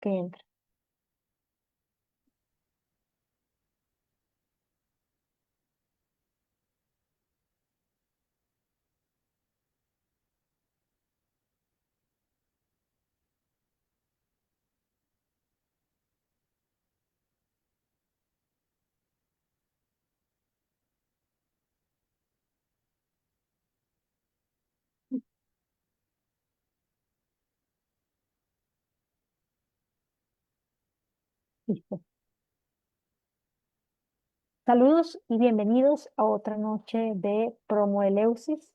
que entre. Listo. Saludos y bienvenidos a otra noche de Promoeleusis.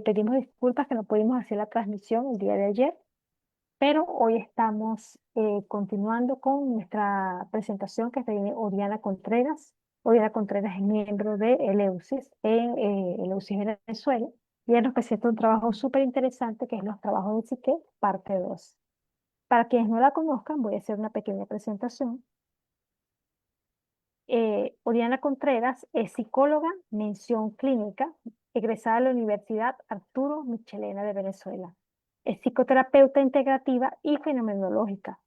Pedimos disculpas que no pudimos hacer la transmisión el día de ayer, pero hoy estamos continuando con nuestra presentación que tiene Oriana Contreras. Oriana Contreras es miembro de Eleusis en Eleusis Venezuela y ella nos presenta un trabajo súper interesante que es los trabajos de psique, parte 2. Para quienes no la conozcan, voy a hacer una pequeña presentación. Oriana Contreras es psicóloga, mención clínica, egresada de la Universidad Arturo Michelena de Venezuela. Es psicoterapeuta integrativa y fenomenológica.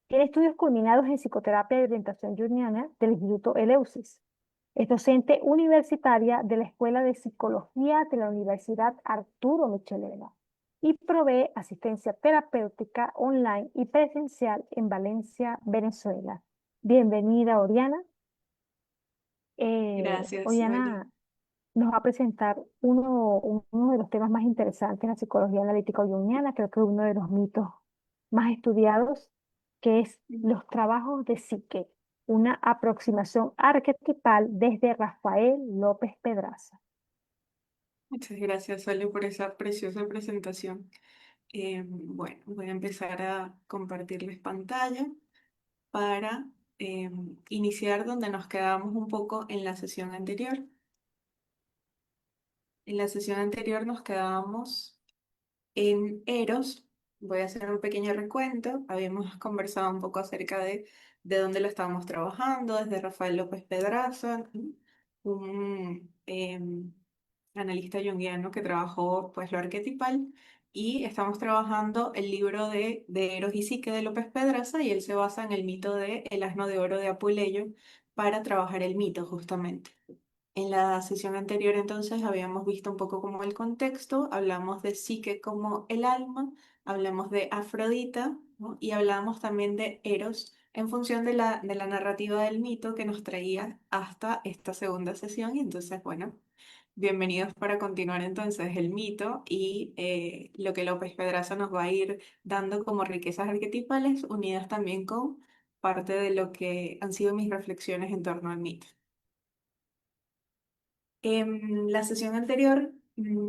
Tiene estudios culminados en psicoterapia y orientación junguiana del Instituto Eleusis. Es docente universitaria de la Escuela de Psicología de la Universidad Arturo Michelena y provee asistencia terapéutica online y presencial en Valencia, Venezuela. Bienvenida, Oriana. Gracias, Oli. Oriana nos va a presentar uno de los temas más interesantes en la psicología analítica junguiana, creo que es uno de los mitos más estudiados, que es los trabajos de psique, una aproximación arquetipal desde Rafael López Pedraza. Muchas gracias, Oli, por esa preciosa presentación. Bueno, voy a empezar a compartirles pantalla para iniciar donde nos quedamos un poco en la sesión anterior. En la sesión anterior nos quedábamos en Eros. Voy a hacer un pequeño recuento. Habíamos conversado un poco acerca de dónde lo estábamos trabajando, desde Rafael López Pedraza, un analista junguiano que trabajó pues lo arquetipal, y estamos trabajando el libro de Eros y Psique de López Pedraza, y él se basa en el mito de El asno de oro de Apuleyo para trabajar el mito justamente. En la sesión anterior entonces habíamos visto un poco como el contexto, hablamos de Psique como el alma, hablamos de Afrodita, ¿no? Y hablamos también de Eros en función de la narrativa del mito que nos traía hasta esta segunda sesión. Y entonces, bueno, bienvenidos para continuar entonces el mito y lo que López Pedraza nos va a ir dando como riquezas arquetipales unidas también con parte de lo que han sido mis reflexiones en torno al mito. En la sesión anterior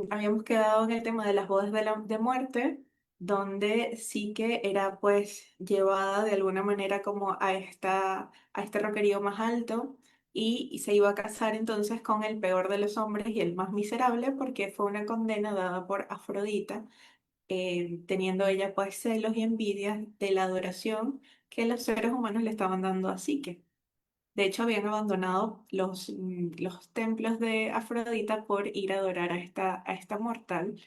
habíamos quedado en el tema de las bodas de muerte, donde sí que era pues llevada de alguna manera como a este roquerío más alto, y se iba a casar entonces con el peor de los hombres y el más miserable, porque fue una condena dada por Afrodita, teniendo ella pues celos y envidias de la adoración que los seres humanos le estaban dando a Psique. De hecho, habían abandonado los templos de Afrodita por ir a adorar a esta mortal.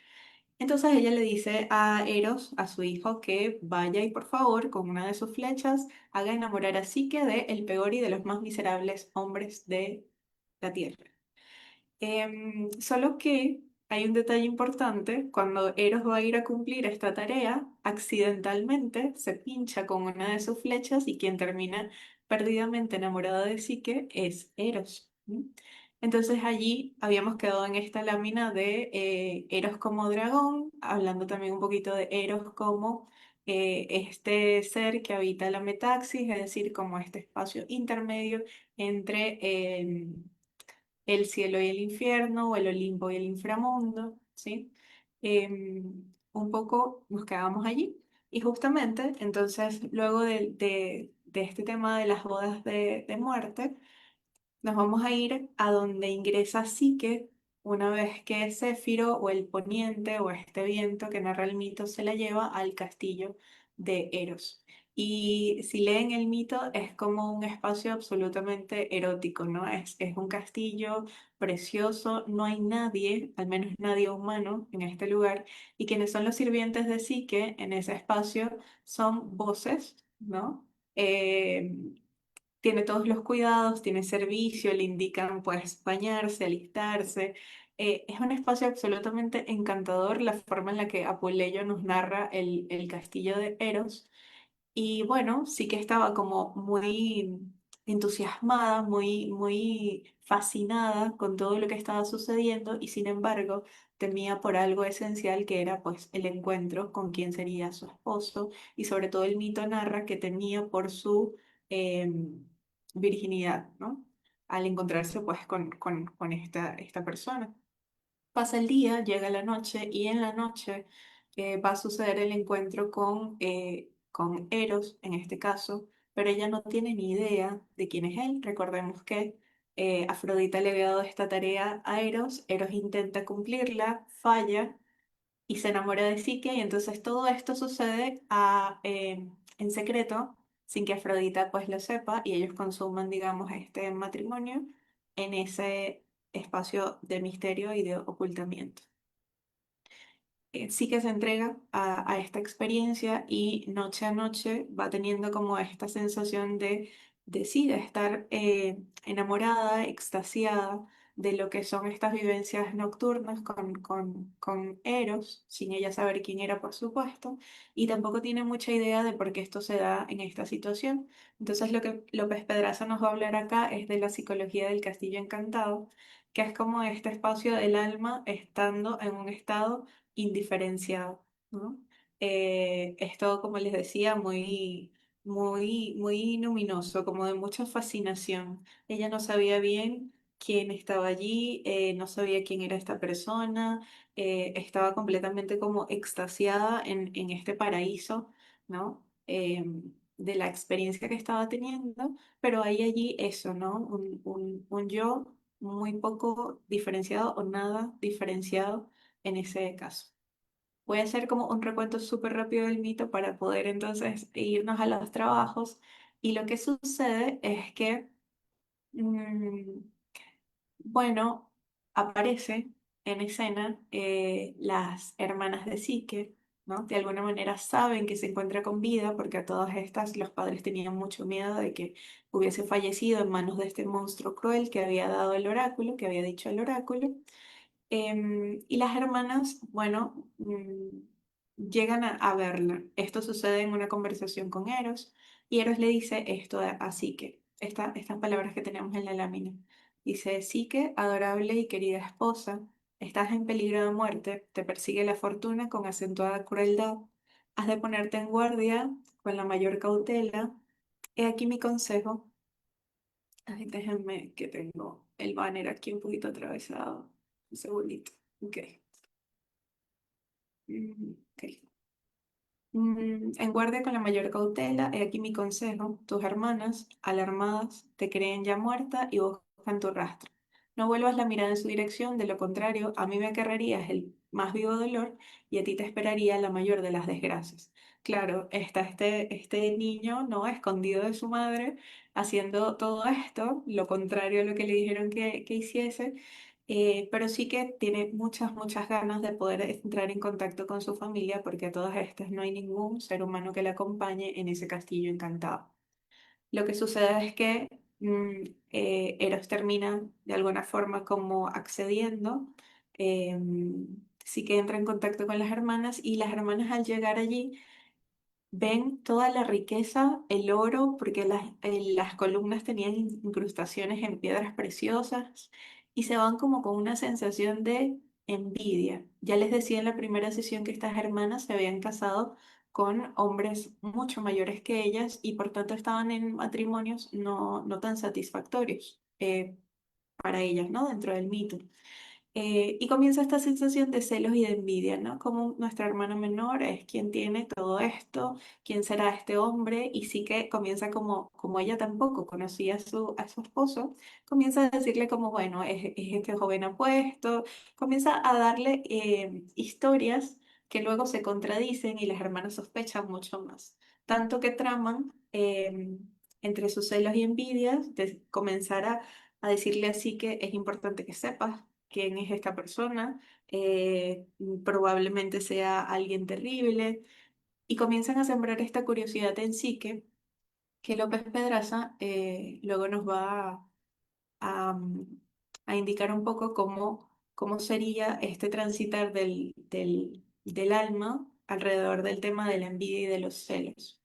Entonces ella le dice a Eros, a su hijo, que vaya y por favor, con una de sus flechas, haga enamorar a Psique de el peor y de los más miserables hombres de la tierra. Solo que hay un detalle importante: cuando Eros va a ir a cumplir esta tarea, accidentalmente se pincha con una de sus flechas, y quien termina perdidamente enamorada de Psique es Eros. ¿M? Entonces allí habíamos quedado en esta lámina de Eros como dragón, hablando también un poquito de Eros como este ser que habita la metaxis, es decir, como este espacio intermedio entre el cielo y el infierno, o el Olimpo y el inframundo, ¿sí? Un poco nos quedamos allí. Y justamente, entonces, luego de este tema de las bodas de muerte, nos vamos a ir a donde ingresa Psique una vez que Céfiro, o el poniente, o este viento que narra el mito, se la lleva al castillo de Eros. Y si leen el mito, es como un espacio absolutamente erótico, ¿no? Es un castillo precioso, no hay nadie, al menos nadie humano, en este lugar, y quienes son los sirvientes de Psique en ese espacio son voces ¿no? Eh, Tiene todos los cuidados, tiene servicio, le indican pues bañarse, alistarse. Es un espacio absolutamente encantador la forma en la que Apuleyo nos narra el castillo de Eros. Y bueno, sí que estaba como muy entusiasmada, muy fascinada con todo lo que estaba sucediendo y sin embargo temía por algo esencial que era pues el encuentro con quien sería su esposo y sobre todo el mito narra que temía por su virginidad, ¿no? Al encontrarse pues con esta persona. Pasa el día, llega la noche y en la noche va a suceder el encuentro con Eros, en este caso, pero ella no tiene ni idea de quién es él. Recordemos que Afrodita le había dado esta tarea a Eros, Eros intenta cumplirla, falla y se enamora de Psique y entonces todo esto sucede en secreto, sin que Afrodita pues lo sepa y ellos consuman, digamos, este matrimonio en ese espacio de misterio y de ocultamiento. Sí que se entrega a esta experiencia y noche a noche va teniendo como esta sensación de sí, de estar enamorada, extasiada de lo que son estas vivencias nocturnas con Eros, sin ella saber quién era, por supuesto, y tampoco tiene mucha idea de por qué esto se da en esta situación. Entonces lo que López Pedraza nos va a hablar acá es de la psicología del castillo encantado, que es como este espacio del alma estando en un estado indiferenciado, ¿no? Es todo, como les decía, muy luminoso, como de mucha fascinación. Ella no sabía bien quién estaba allí, no sabía quién era esta persona, estaba completamente como extasiada en este paraíso, ¿no? De la experiencia que estaba teniendo, pero hay allí eso, ¿no? Un yo muy poco diferenciado o nada diferenciado en ese caso. Voy a hacer como un recuento súper rápido del mito para poder entonces irnos a los trabajos. Y lo que sucede es que, mm, bueno, aparece en escena las hermanas de Psique, ¿no? De alguna manera saben que se encuentra con vida porque a todas estas los padres tenían mucho miedo de que hubiese fallecido en manos de este monstruo cruel que había dado el oráculo, que había dicho el oráculo. Y las hermanas, bueno, llegan a verla. Esto sucede en una conversación con Eros y Eros le dice esto a Psique, estas palabras que tenemos en la lámina. Dice, Psique, adorable y querida esposa, estás en peligro de muerte, te persigue la fortuna con acentuada crueldad, has de ponerte en guardia con la mayor cautela. He aquí mi consejo. Ay, déjenme que tengo el banner aquí un poquito atravesado. Un segundito. Ok. Ok. En guardia con la mayor cautela, he aquí mi consejo. Tus hermanas, alarmadas, te creen ya muerta y buscan tu rastro. No vuelvas la mirada en su dirección, de lo contrario, a mí me acarrearías el más vivo dolor y a ti te esperaría la mayor de las desgracias. Claro, está este niño, ¿no? Escondido de su madre, haciendo todo esto, lo contrario a lo que le dijeron que hiciese, pero sí que tiene muchas ganas de poder entrar en contacto con su familia porque a todas estas no hay ningún ser humano que la acompañe en ese castillo encantado. Lo que sucede es que Eros termina de alguna forma como accediendo, eh, sí que entra en contacto con las hermanas y las hermanas al llegar allí ven toda la riqueza, el oro, porque las columnas tenían incrustaciones en piedras preciosas y se van como con una sensación de envidia. Ya les decía en la primera sesión que estas hermanas se habían casado con hombres mucho mayores que ellas y por tanto estaban en matrimonios no tan satisfactorios para ellas, ¿no? Dentro del mito. Y comienza esta sensación de celos y de envidia, ¿no? Como nuestra hermana menor es quien tiene todo esto, quién será este hombre, y sí que comienza como ella tampoco conocía a su esposo, comienza a decirle como, bueno, es este joven apuesto, comienza a darle historias que luego se contradicen y las hermanas sospechan mucho más. Tanto que traman entre sus celos y envidias de comenzar a decirle así que es importante que sepas quién es esta persona, probablemente sea alguien terrible, y comienzan a sembrar esta curiosidad en Psique, que López Pedraza luego nos va a, a indicar un poco cómo sería este transitar del alma alrededor del tema de la envidia y de los celos.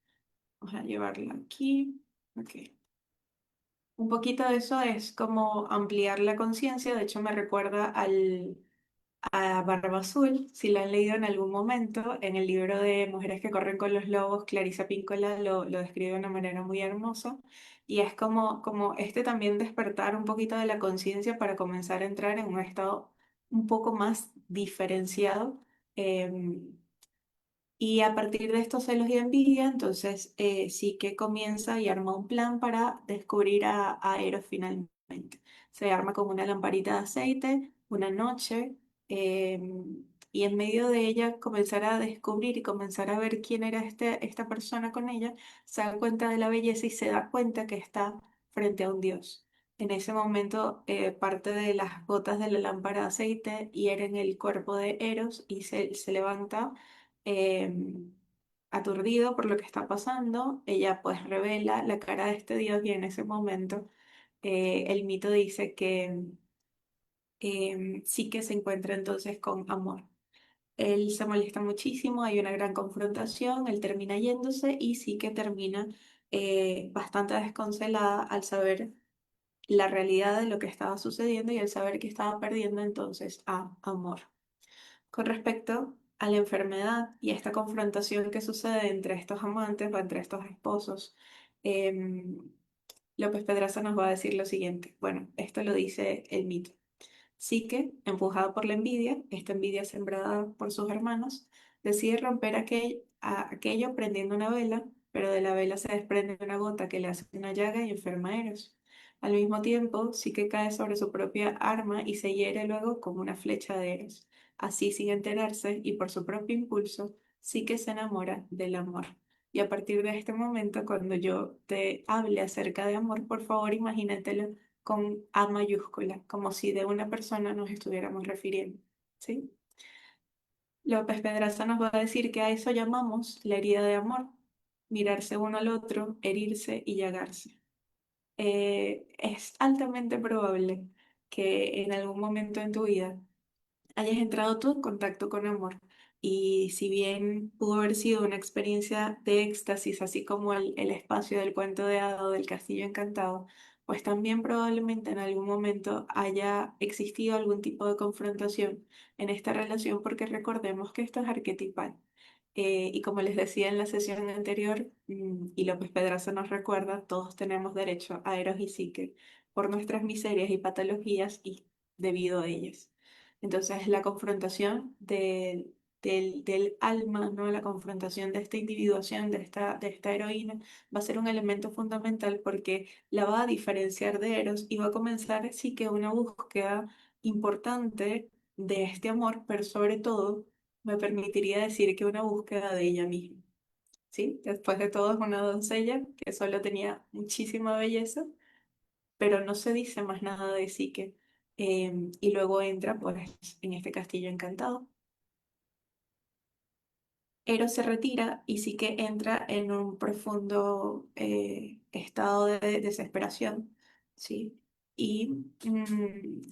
Vamos a llevarla aquí. Ok. Un poquito de eso es como ampliar la conciencia, de hecho me recuerda a Barba Azul, si la han leído en algún momento, en el libro de Mujeres que corren con los lobos, Clarisa Píncola lo describe de una manera muy hermosa, y es como este también despertar un poquito de la conciencia para comenzar a entrar en un estado un poco más diferenciado. em, y a partir de estos celos y envidia, entonces sí que comienza y arma un plan para descubrir a Eros finalmente. Se arma con una lamparita de aceite, una noche, y en medio de ella comenzar a descubrir y comenzar a ver quién era esta persona con ella, se da cuenta de la belleza y se da cuenta que está frente a un dios. En ese momento, parte de las gotas de la lámpara de aceite hieren el cuerpo de Eros y se levanta em, aturdido por lo que está pasando, ella pues revela la cara de este dios y en ese momento el mito dice que sí que se encuentra entonces con amor. Él se molesta muchísimo, hay una gran confrontación, él termina yéndose y sí que termina bastante desconsolada al saber la realidad de lo que estaba sucediendo y al saber que estaba perdiendo entonces a amor. Con respecto a la enfermedad y esta confrontación que sucede entre estos amantes o entre estos esposos, em, López Pedraza nos va a decir lo siguiente. Bueno, esto lo dice el mito. Psique, empujada por la envidia, esta envidia sembrada por sus hermanos, decide romper aquello prendiendo una vela, pero de la vela se desprende una gota que le hace una llaga y enferma a Eros. Al mismo tiempo, Psique cae sobre su propia arma y se hiere luego como una flecha de Eros. Así, sin enterarse y por su propio impulso, Psique se enamora del amor. Y a partir de este momento, cuando yo te hable acerca de amor, por favor, imagínatelo con A mayúscula, como si de una persona nos estuviéramos refiriendo, ¿sí? López Pedraza nos va a decir que a eso llamamos la herida de amor, mirarse uno al otro, herirse y llagarse. Es altamente probable que en algún momento en tu vida hayas entrado tú en contacto con amor. Y si bien pudo haber sido una experiencia de éxtasis, así como el espacio del cuento de hada o del castillo encantado, pues también probablemente en algún momento haya existido algún tipo de confrontación en esta relación, porque recordemos que esto es arquetipal. Y como les decía en la sesión anterior, y López Pedraza nos recuerda, todos tenemos derecho a Eros y Psique por nuestras miserias y patologías y debido a ellas. Entonces, la confrontación del alma, ¿no? La confrontación de esta individuación, de esta heroína, va a ser un elemento fundamental porque la va a diferenciar de Eros y va a comenzar, sí que una búsqueda importante de este amor, pero sobre todo me permitiría decir que una búsqueda de ella misma. ¿Sí? Después de todo es una doncella que solo tenía muchísima belleza, pero no se dice más nada de Psique. Y luego entra pues en este castillo encantado. Eros se retira y Psique entra en un profundo estado de desesperación, ¿sí? Y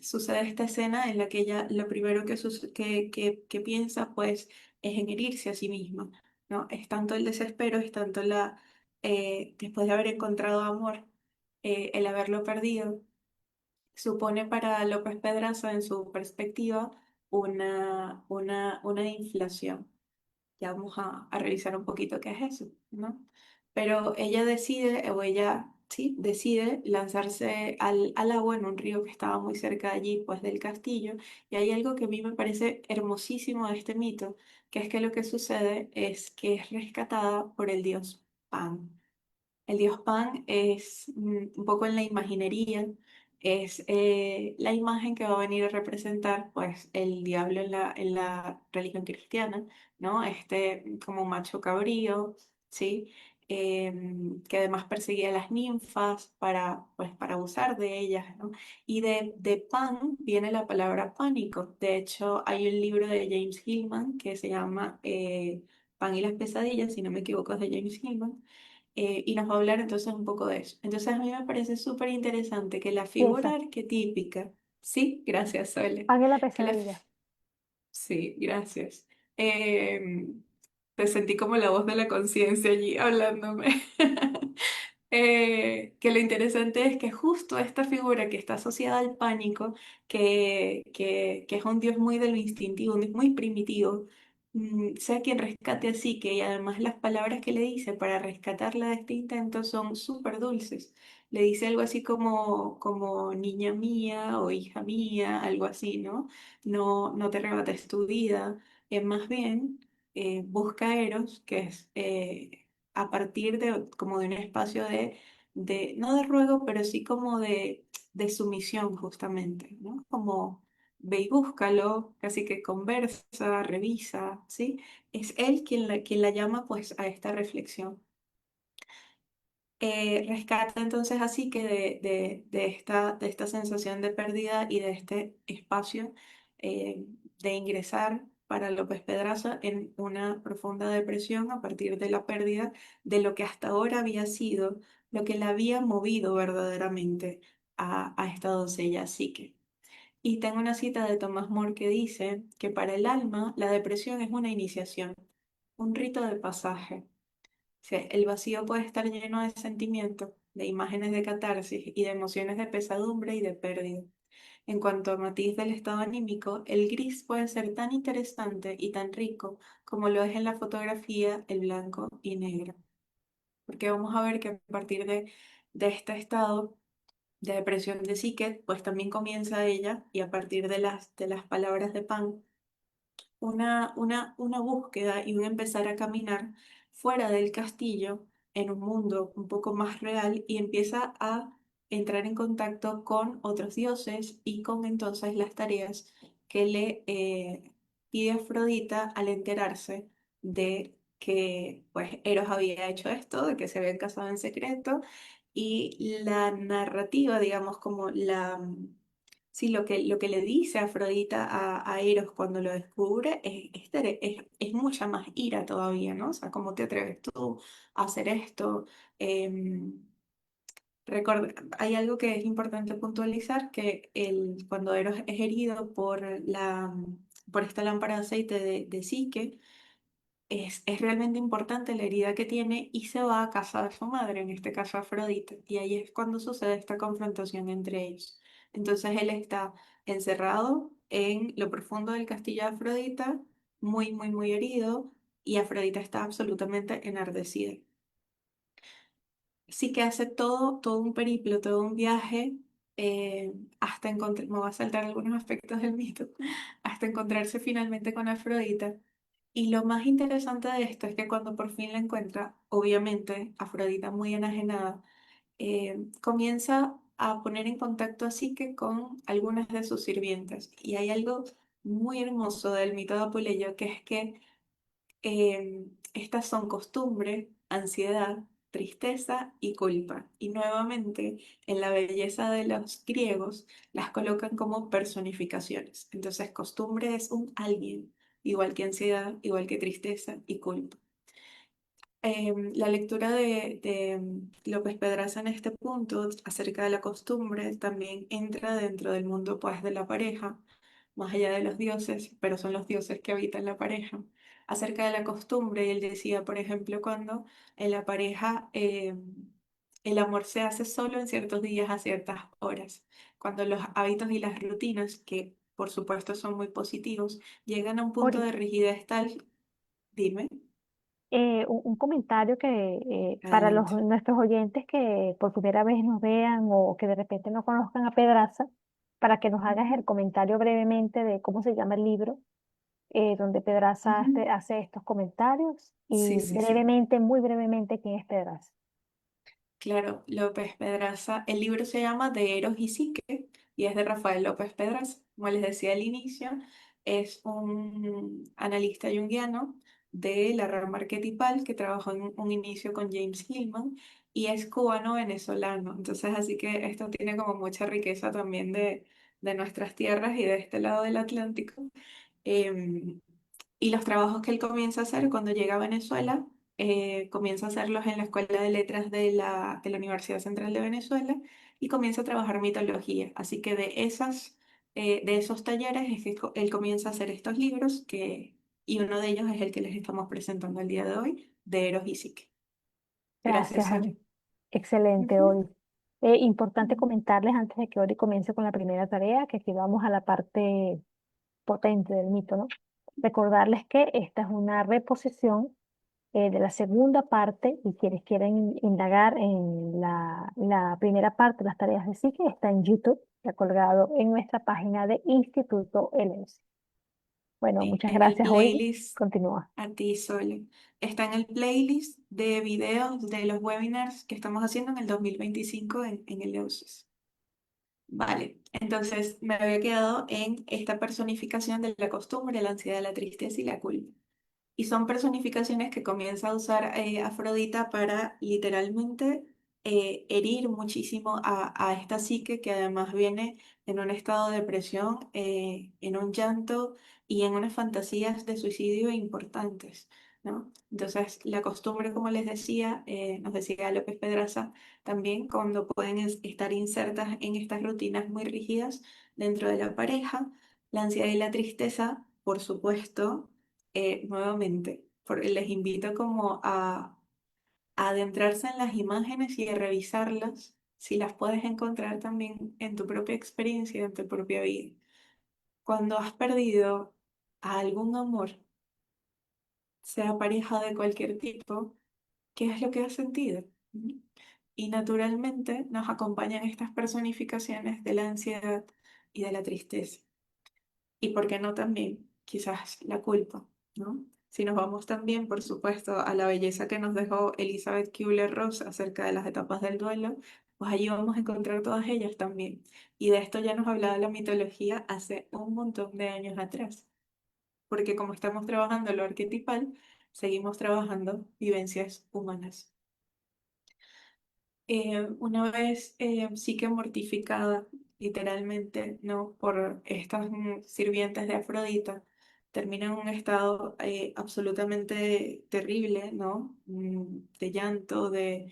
sucede esta escena en la que ella lo primero que piensa pues es en herirse a sí misma, ¿no? Es tanto el desespero, es tanto después de haber encontrado amor, el haberlo perdido supone para López Pedraza, en su perspectiva, una inflación. Ya vamos a revisar un poquito qué es eso, ¿no? Pero ella decide, o ella, sí, decide lanzarse al agua en un río que estaba muy cerca de allí, pues del castillo. Y hay algo que a mí me parece hermosísimo de este mito, que es que lo que sucede es que es rescatada por el dios Pan. El dios Pan es un poco en la imaginería, es la imagen que va a venir a representar pues el diablo en la religión cristiana, ¿no? Este como macho cabrío, ¿sí? Que además perseguía a las ninfas para abusar de ellas, ¿no? Y de Pan viene la palabra pánico. De hecho, hay un libro de James Hillman que se llama Pan y las pesadillas, si no me equivoco, es de James Hillman y nos va a hablar entonces un poco de eso. Entonces a mí me parece súper interesante que la figura Piensa, arquetípica, sí, gracias, Sole, pague la que la, pesadilla. sí, gracias. Te sentí como la voz de la conciencia allí hablándome. Que lo interesante es que justo esta figura que está asociada al pánico, que es un dios muy de lo instintivo, un dios muy primitivo, sea quien rescate así, que y además las palabras que le dice para rescatarla de este intento son súper dulces. Le dice algo así como niña mía o hija mía, algo así, ¿no? No, no te arrebates tu vida. Más bien, busca Eros, que es a partir de como de un espacio no de ruego, pero sí como de sumisión justamente, ¿no? Como ve y búscalo, casi que conversa, revisa, ¿sí? Es él quien la llama pues a esta reflexión. Rescata entonces así que de esta sensación de pérdida y de este espacio de ingresar para López Pedraza en una profunda depresión a partir de la pérdida de lo que hasta ahora había sido, lo que la había movido verdaderamente a esta doncella psique. Y tengo una cita de Thomas More que dice que para el alma la depresión es una iniciación, un rito de pasaje. Sea, el vacío puede estar lleno de sentimientos, de imágenes de catarsis y de emociones de pesadumbre y de pérdida. En cuanto a matiz del estado anímico, el gris puede ser tan interesante y tan rico como lo es en la fotografía el blanco y negro. Porque vamos a ver que a partir de este estado de depresión de Sicket, pues también comienza ella y a partir de las palabras de Pan una búsqueda y un empezar a caminar fuera del castillo en un mundo un poco más real y empieza a entrar en contacto con otros dioses y con entonces las tareas que le pide Afrodita al enterarse de que pues Eros había hecho esto, de que se habían casado en secreto y la narrativa, digamos, como sí, lo que le dice Afrodita a Eros cuando lo descubre es mucha más ira todavía, ¿no? O sea, ¿cómo te atreves tú a hacer esto? Em, Hay algo que es importante puntualizar, que cuando Eros es herido por esta lámpara de aceite de Psique, es realmente importante la herida que tiene y se va a casa de su madre, en este caso Afrodita, y ahí es cuando sucede esta confrontación entre ellos. Entonces él está encerrado en lo profundo del castillo de Afrodita, muy, muy, muy herido, y Afrodita está absolutamente enardecida. Sí que hace todo un periplo, todo un viaje, hasta encontrar, me voy a saltar algunos aspectos del mito, hasta encontrarse finalmente con Afrodita. Y lo más interesante de esto es que cuando por fin la encuentra, obviamente Afrodita muy enajenada, comienza a poner en contacto a Psique con algunas de sus sirvientas. Y hay algo muy hermoso del mito de Apuleyo, que es que estas son costumbre, ansiedad, tristeza y culpa. Y nuevamente, en la belleza de los griegos, las colocan como personificaciones. Entonces, costumbre es un alguien, igual que ansiedad, igual que tristeza y culpa. La lectura de López Pedraza en este punto acerca de la costumbre también entra dentro del mundo pues de la pareja, más allá de los dioses, pero son los dioses que habitan la pareja. Acerca de la costumbre, y él decía, por ejemplo, cuando en la pareja el amor se hace solo en ciertos días a ciertas horas, cuando los hábitos y las rutinas, que por supuesto son muy positivos, llegan a un punto Ori, de rigidez tal, dime, un comentario que para adelante. nuestros oyentes que por primera vez nos vean o que de repente no conozcan a Pedraza, para que nos hagas Ujú, el comentario brevemente de cómo se llama el libro, donde Pedraza ujú. hace estos comentarios Sí, y sí, sí. brevemente, muy brevemente, quién es Pedraza. Claro, López Pedraza. El libro se llama De Eros y Psique y es de Rafael López Pedraza. Como les decía al inicio, es un analista junguiano de la rama arquetipal que trabajó en un inicio con James Hillman y es cubano-venezolano. Entonces, así que esto tiene como mucha riqueza también de nuestras tierras y de este lado del Atlántico. Em, y los trabajos que él comienza a hacer cuando llega a Venezuela. comienza a hacerlos en la Escuela de Letras de la Universidad Central de Venezuela y comienza a trabajar mitología. Así que de esos talleres es que él comienza a hacer estos libros y uno de ellos es el que les estamos presentando el día de hoy, de Eros y Psique. Gracias, Gracias, Ari. Sole. Excelente, Ujú. Ori. Importante comentarles antes de que Ori comience con la primera tarea, que aquí vamos a la parte potente del mito, ¿no? Recordarles que esta es una reposición de la segunda parte y quienes quieren indagar en la primera parte, las tareas de psique, está en YouTube, está colgado en nuestra página de Instituto LS. Bueno, Sí, muchas en el gracias, Ori. playlist, Continúa. a ti, Sole. Está en el playlist de videos de los webinars que estamos haciendo en el 2025 en el EUSIS. Vale, entonces me había quedado en esta personificación de la costumbre, la ansiedad, la tristeza y la culpa. Y son personificaciones que comienza a usar Afrodita para literalmente herir muchísimo a esta psique que además viene en un estado de depresión, en un llanto y en unas fantasías de suicidio importantes, ¿no? Entonces, la costumbre, como les decía, nos decía López Pedraza, también cuando pueden estar insertas en estas rutinas muy rígidas dentro de la pareja, la ansiedad y la tristeza, por supuesto nuevamente, les invito como a adentrarse en las imágenes y a revisarlas, si las puedes encontrar también en tu propia experiencia, en tu propia vida. Cuando has perdido a algún amor, sea pareja de cualquier tipo, ¿qué es lo que has sentido? Ujú. Y naturalmente nos acompañan estas personificaciones de la ansiedad y de la tristeza. Y por qué no también, quizás la culpa, ¿no? Si nos vamos también, por supuesto, a la belleza que nos dejó Elizabeth Kubler-Ross acerca de las etapas del duelo, pues allí vamos a encontrar todas ellas también. Y de esto ya nos hablaba la mitología hace un montón de años atrás, porque como estamos trabajando lo arquetipal, seguimos trabajando vivencias humanas. Una vez sí que mortificada, literalmente, ¿no? Por estas sirvientes de Afrodita, termina en un estado absolutamente terrible, ¿no? De llanto, de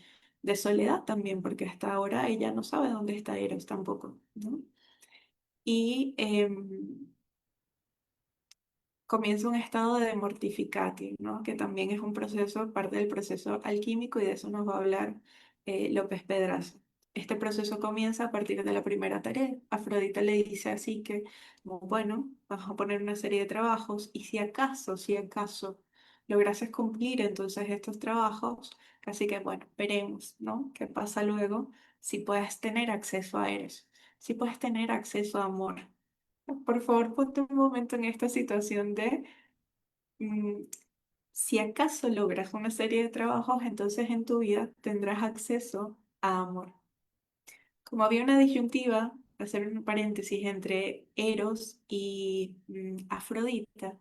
soledad también, porque hasta ahora ella no sabe dónde está Eros tampoco, ¿no? Y comienza un estado de mortificatio, ¿no? Que también es un proceso, parte del proceso alquímico y de eso nos va a hablar López Pedraza. Este proceso comienza a partir de la primera tarea. Afrodita le dice así que, como, bueno, vamos a poner una serie de trabajos y si acaso lograses cumplir entonces estos trabajos, así que, bueno, veremos, ¿no? ¿Qué pasa luego? Si puedes tener acceso a Eres, si puedes tener acceso a amor. Por favor, ponte un momento en esta situación de mm, si acaso logras una serie de trabajos, entonces en tu vida tendrás acceso a amor. Como había una disyuntiva, hacer un paréntesis entre Eros y Afrodita,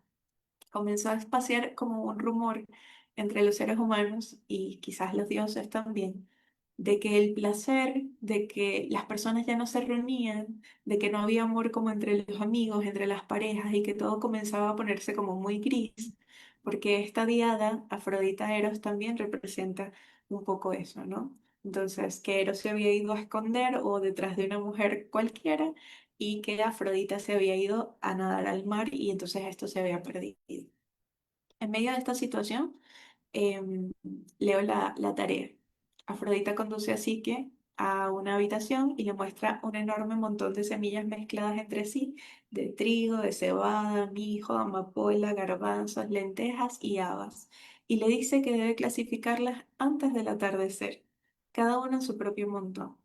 comenzó a espaciar como un rumor entre los seres humanos y quizás los dioses también, de que el placer, de que las personas ya no se reunían, de que no había amor como entre los amigos, entre las parejas y que todo comenzaba a ponerse como muy gris, porque esta diada, Afrodita Eros, también representa un poco eso, ¿no? Entonces, que Eros se había ido a esconder o detrás de una mujer cualquiera y que Afrodita se había ido a nadar al mar y entonces esto se había perdido. En medio de esta situación, leo la tarea. Afrodita conduce a Psique a una habitación y le muestra un enorme montón de semillas mezcladas entre sí, de trigo, de cebada, mijo, amapola, garbanzos, lentejas y habas, y le dice que debe clasificarlas antes del atardecer, cada una en su propio montón.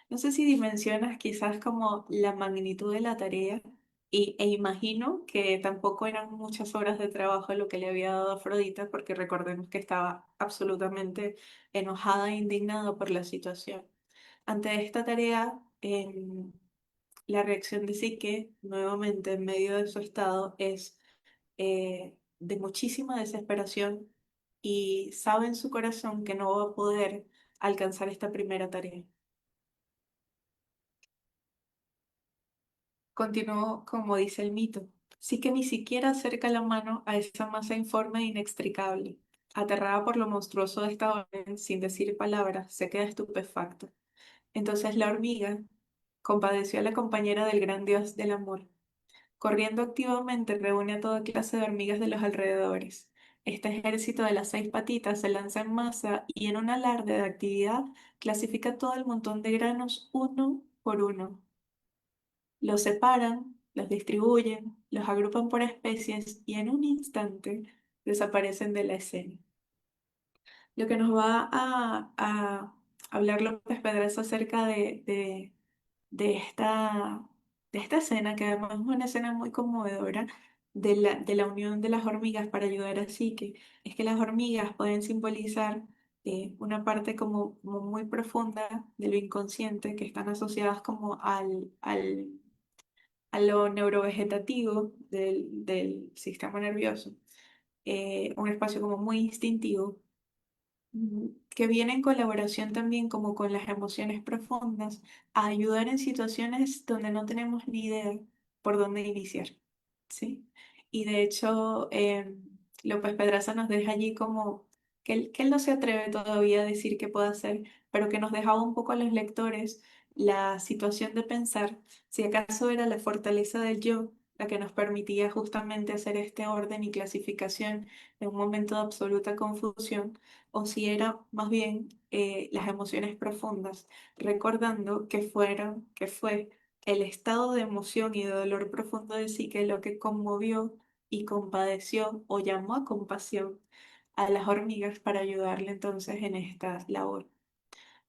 No sé si dimensionas quizás como la magnitud de la tarea e imagino que tampoco eran muchas horas de trabajo lo que le había dado a Afrodita porque recordemos que estaba absolutamente enojada e indignada por la situación. Ante esta tarea, la reacción de Psique, nuevamente en medio de su estado, es de muchísima desesperación y sabe en su corazón que no va a poder alcanzar esta primera tarea. Continuó como dice el mito, sí que ni siquiera acerca la mano a esa masa informe e inextricable. aterrada por lo monstruoso de esta orden, sin decir palabra, se queda estupefacta. Entonces la hormiga compadeció a la compañera del gran dios del amor. Corriendo activamente, reúne a toda clase de hormigas de los alrededores. Este ejército de las 6 patitas se lanza en masa y en un alarde de actividad clasifica todo el montón de granos uno por uno. Los separan, los distribuyen, los agrupan por especies y en un instante desaparecen de la escena. Lo que nos va a hablar López Pedraza acerca de de esta escena, que además es una escena muy conmovedora de la unión de las hormigas para ayudar a Psique, es que las hormigas pueden simbolizar una parte como muy profunda de lo inconsciente, que están asociadas como a lo neurovegetativo del sistema nervioso, un espacio como muy instintivo que viene en colaboración también como con las emociones profundas, a ayudar en situaciones donde no tenemos ni idea por dónde iniciar, ¿sí? Y de hecho, López Pedraza nos deja allí como que él no se atreve todavía a decir qué puede hacer, pero que nos dejaba un poco a los lectores la situación de pensar si acaso era la fortaleza del yo la que nos permitía justamente hacer este orden y clasificación en un momento de absoluta confusión o si era más bien las emociones profundas, recordando que fue el estado de emoción y de dolor profundo de Psique lo que conmovió y compadeció o llamó a compasión a las hormigas para ayudarle entonces en esta labor.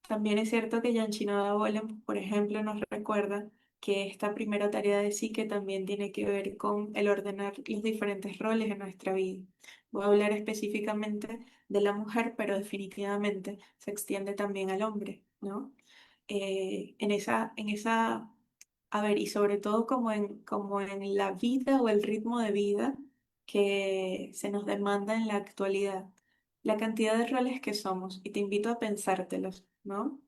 También es cierto que Shinoda Bolen, por ejemplo, nos recuerda que esta primera tarea de psique también tiene que ver con el ordenar los diferentes roles en nuestra vida. Voy a hablar específicamente de la mujer, pero definitivamente se extiende también al hombre, ¿no? A ver, y sobre todo como en la vida o el ritmo de vida que se nos demanda en la actualidad, la cantidad de roles que somos, y te invito a pensártelos, ¿no?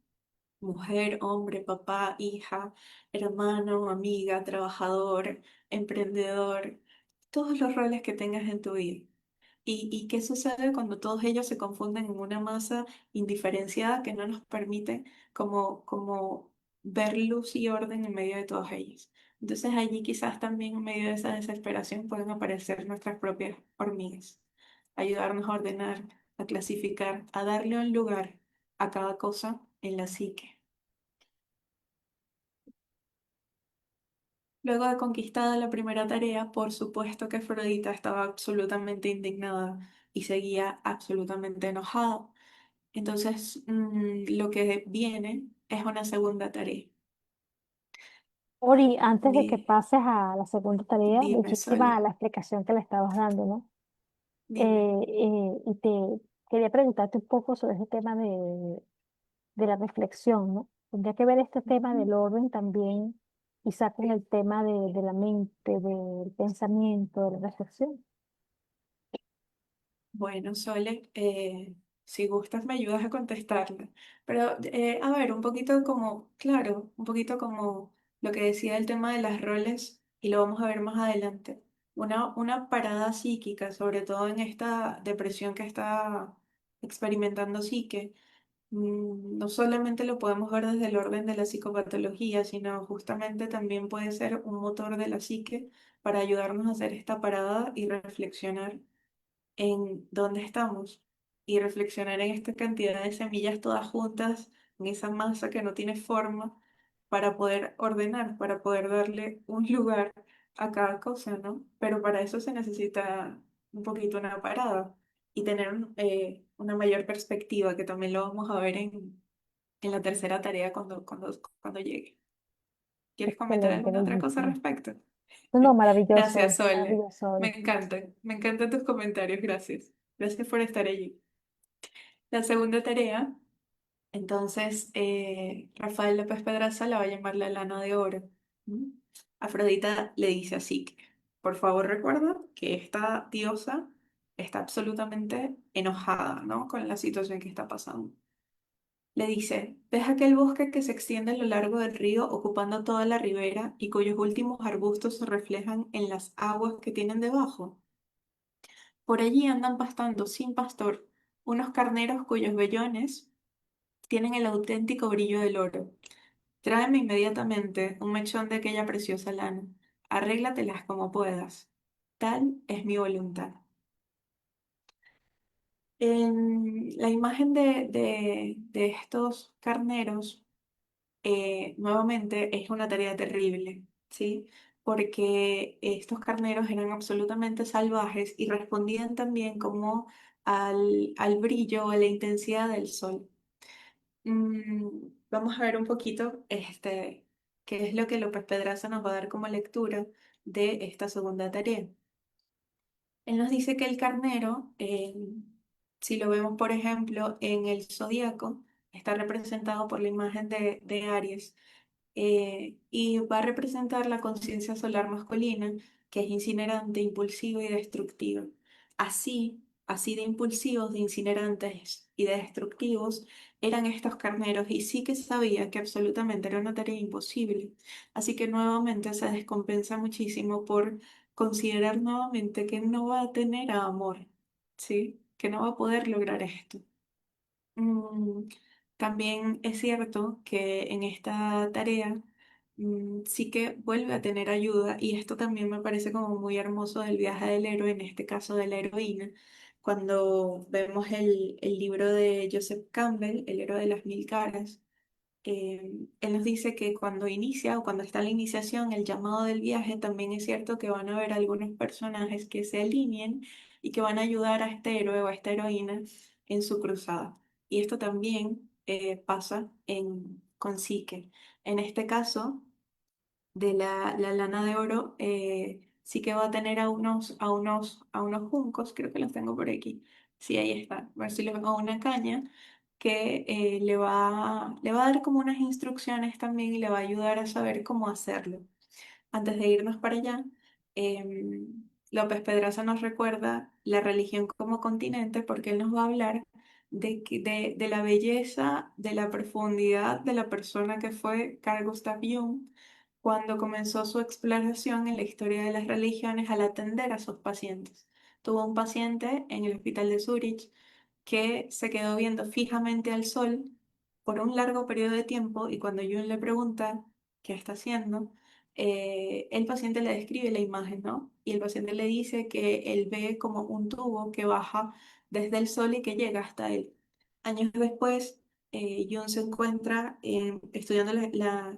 Mujer, hombre, papá, hija, hermano, amiga, trabajador, emprendedor, todos los roles que tengas en tu vida. Y qué sucede cuando todos ellos se confunden en una masa indiferenciada que no nos permite como ver luz y orden en medio de todos ellos? Entonces allí quizás también en medio de esa desesperación pueden aparecer nuestras propias hormigas, ayudarnos a ordenar, a clasificar, a darle un lugar a cada cosa en la psique. Luego de conquistada la primera tarea, por supuesto que Afrodita estaba absolutamente indignada y seguía absolutamente enojada. Entonces, lo que viene es una segunda tarea. Ori, antes de que Di- pases a la segunda tarea, Dime, bellísima Sole, la explicación que le estabas dando, ¿no? dime. Y te quería preguntarte un poco sobre ese tema de la reflexión, ¿no? Tendría que ver este tema Ujú. del orden también, quizá con el tema de la mente, del pensamiento, de la reflexión. Bueno, Sole, si gustas me ayudas a contestarla. Pero, a ver, un poquito como, claro, un poquito como lo que decía el tema de las roles, y lo vamos a ver más adelante. Una parada psíquica, sobre todo en esta depresión que está experimentando Psique, no solamente lo podemos ver desde el orden de la psicopatología, sino justamente también puede ser un motor de la psique para ayudarnos a hacer esta parada y reflexionar en dónde estamos y reflexionar en esta cantidad de semillas todas juntas, en esa masa que no tiene forma, para poder ordenar, para poder darle un lugar a cada cosa, ¿no? Pero para eso se necesita un poquito una parada y tener una mayor perspectiva, que también lo vamos a ver en la tercera tarea cuando llegue. ¿Quieres comentar Excelente, alguna otra cosa al bellísimo. respecto? No, no, maravilloso, Gracias, Sole. maravilloso, Ori. Me encantan tus comentarios, gracias. Gracias por estar allí. La segunda tarea, entonces, Rafael López Pedraza la va a llamar la lana de oro. ¿Mm? Afrodita le dice así que, por favor recuerda que esta diosa está absolutamente enojada, ¿no? Con la situación que está pasando. Le dice, ¿ves aquel bosque que se extiende a lo largo del río ocupando toda la ribera y cuyos últimos arbustos se reflejan en las aguas que tienen debajo? Por allí andan pastando sin pastor unos carneros cuyos vellones tienen el auténtico brillo del oro. Tráeme inmediatamente un mechón de aquella preciosa lana. Arréglatelas como puedas. Tal es mi voluntad. En la imagen de estos carneros, nuevamente es una tarea terrible, ¿sí? Porque estos carneros eran absolutamente salvajes y respondían también como al brillo, a la intensidad del sol. Vamos a ver un poquito qué es lo que López Pedraza nos va a dar como lectura de esta segunda tarea. Él nos dice que el carnero, si lo vemos por ejemplo en el zodíaco, está representado por la imagen de Aries, y va a representar la conciencia solar masculina, que es incinerante, impulsiva y destructiva. Así de impulsivos, de incinerantes y de destructivos eran estos carneros, y sí que sabía que absolutamente era una tarea imposible. Así que nuevamente se descompensa muchísimo por considerar nuevamente que no va a tener amor, ¿sí? Que no va a poder lograr esto. Mm, También es cierto que en esta tarea sí que vuelve a tener ayuda, y esto también me parece como muy hermoso del viaje del héroe, en este caso de la heroína, cuando vemos el libro de Joseph Campbell, El héroe de las mil caras. Él nos dice que cuando inicia o cuando está la iniciación, el llamado del viaje, también es cierto que van a haber algunos personajes que se alineen y que van a ayudar a este héroe o a esta heroína en su cruzada. Y esto también pasa con Psique. En este caso, de la lana de oro, sí que va a tener a unos juncos, creo que los tengo por aquí. Sí, ahí está. A ver si le vengo una caña que le va a dar como unas instrucciones también, y le va a ayudar a saber cómo hacerlo. Antes de irnos para allá, López Pedraza nos recuerda la religión como continente, porque él nos va a hablar de la belleza, de la profundidad de la persona que fue Carl Gustav Jung cuando comenzó su exploración en la historia de las religiones al atender a sus pacientes. Tuvo un paciente en el hospital de Zúrich que se quedó viendo fijamente al sol por un largo periodo de tiempo, y cuando Jung le pregunta qué está haciendo, el paciente le describe la imagen, ¿no? Y el paciente le dice que él ve como un tubo que baja desde el sol y que llega hasta él. Años después, Jung se encuentra estudiando la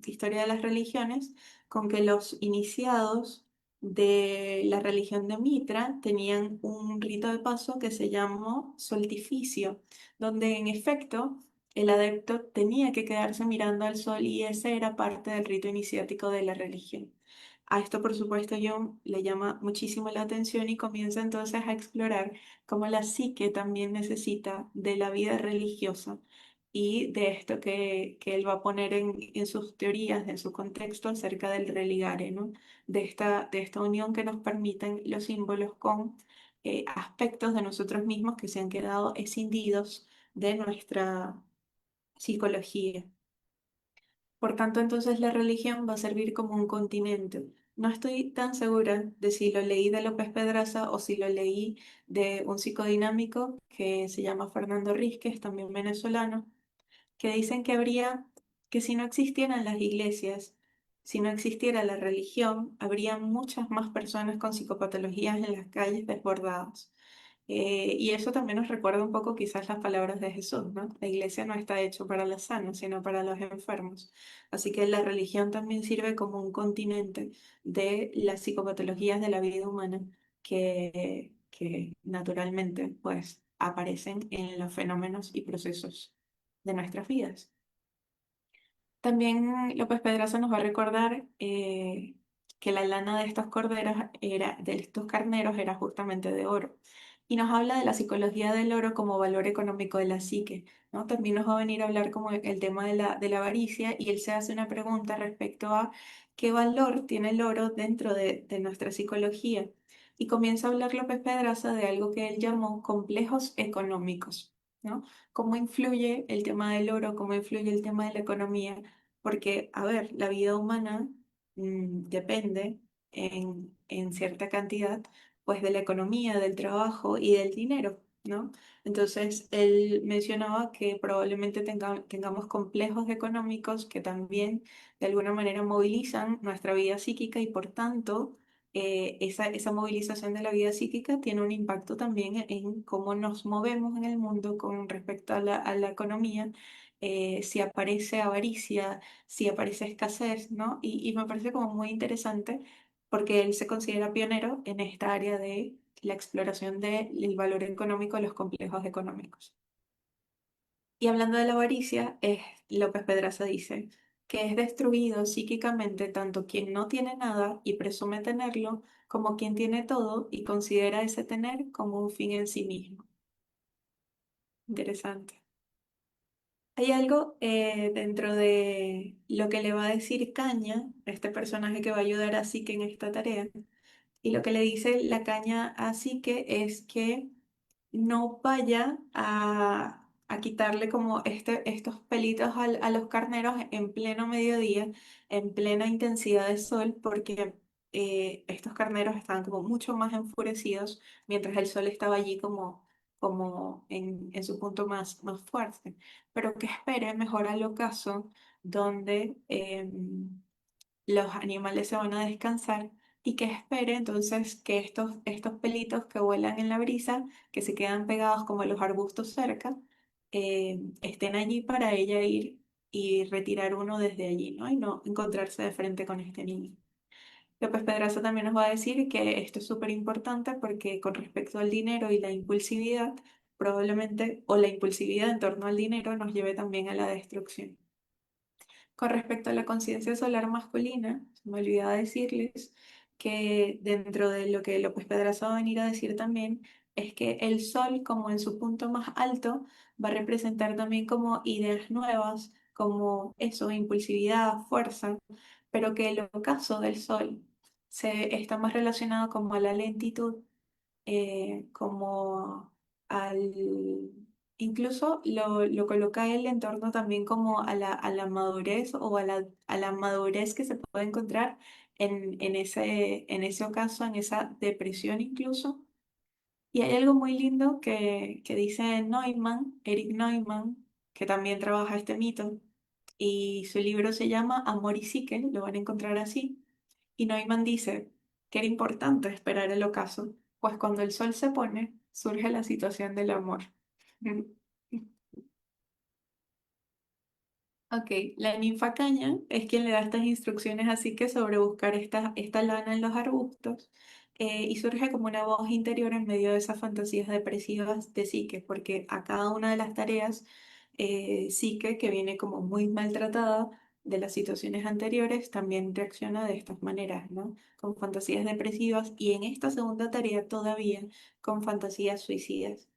historia de las religiones con que los iniciados de la religión de Mitra tenían un rito de paso que se llamó solstificio, donde en efecto el adepto tenía que quedarse mirando al sol, y ese era parte del rito iniciático de la religión. A esto, por supuesto, Jung le llama muchísimo la atención y comienza entonces a explorar cómo la psique también necesita de la vida religiosa y de esto que él va a poner en sus teorías, en su contexto acerca del religare, ¿no? De esta unión que nos permiten los símbolos con aspectos de nosotros mismos que se han quedado escindidos de nuestra psicología. Por tanto, entonces la religión va a servir como un continente. No estoy tan segura de si lo leí de López Pedraza o si lo leí de un psicodinámico que se llama Fernando Rizquez, también venezolano, que dicen que que si no existieran las iglesias, si no existiera la religión, habría muchas más personas con psicopatologías en las calles desbordadas. Y eso también nos recuerda un poco quizás las palabras de Jesús, ¿no? La iglesia no está hecha para los sanos, sino para los enfermos. Así que la religión también sirve como un continente de las psicopatologías de la vida humana que naturalmente pues aparecen en los fenómenos y procesos de nuestras vidas. También López Pedraza nos va a recordar que la lana de estos corderos de estos carneros era justamente de oro. Y nos habla de la psicología del oro como valor económico de la psique, ¿no? También nos va a venir a hablar como el tema de la avaricia, y él se hace una pregunta respecto a qué valor tiene el oro dentro de nuestra psicología. Y comienza a hablar López Pedraza de algo que él llamó complejos económicos, ¿no? Cómo influye el tema del oro, cómo influye el tema de la economía, porque, a ver, la vida humana depende en cierta cantidad, pues, de la economía, del trabajo y del dinero. ¿no? Entonces, él mencionaba que probablemente tengamos complejos económicos que también de alguna manera movilizan nuestra vida psíquica y por tanto, esa movilización de la vida psíquica tiene un impacto también en cómo nos movemos en el mundo con respecto a la economía. Si aparece avaricia, si aparece escasez, ¿no? Y me parece como muy interesante porque él se considera pionero en esta área de la exploración del valor económico de los complejos económicos. Y hablando de la avaricia, López Pedraza dice que es destruido psíquicamente tanto quien no tiene nada y presume tenerlo, como quien tiene todo y considera ese tener como un fin en sí mismo. Interesante. Hay algo dentro de lo que le va a decir Caña, este personaje que va a ayudar a Sique en esta tarea, y lo que le dice la Caña a Sique es que no vaya a quitarle como estos pelitos a los carneros en pleno mediodía, en plena intensidad de sol, porque estos carneros estaban como mucho más enfurecidos mientras el sol estaba allí como en su punto más fuerte. Pero que espere mejor al ocaso donde los animales se van a descansar y que espere entonces que estos pelitos que vuelan en la brisa, que se quedan pegados como los arbustos cerca, estén allí para ella ir y retirar uno desde allí, ¿no? Y no encontrarse de frente con este niño. López Pedraza también nos va a decir que esto es súper importante porque con respecto al dinero y la impulsividad, probablemente, o la impulsividad en torno al dinero nos lleve también a la destrucción. Con respecto a la conciencia solar masculina, se me olvidaba decirles que dentro de lo que López Pedraza va a venir a decir también es que el sol, como en su punto más alto, va a representar también como ideas nuevas, como eso, impulsividad, fuerza, pero que el ocaso del sol está más relacionado como a la lentitud, como al... Incluso lo coloca él en torno también como a la madurez o a la madurez que se puede encontrar en ese ocaso, en esa depresión incluso. Y hay algo muy lindo que dice Neumann, Eric Neumann, que también trabaja este mito, y su libro se llama Amor y Psique, lo van a encontrar así. Y Neumann dice que era importante esperar el ocaso, pues cuando el sol se pone, surge la situación del amor. Ok, la ninfa caña es quien le da estas instrucciones así que sobre buscar esta lana en los arbustos y surge como una voz interior en medio de esas fantasías depresivas de Psique, porque a cada una de las tareas Psique, que viene como muy maltratada de las situaciones anteriores, también reacciona de estas maneras, ¿no? Con fantasías depresivas y en esta segunda tarea todavía con fantasías suicidas.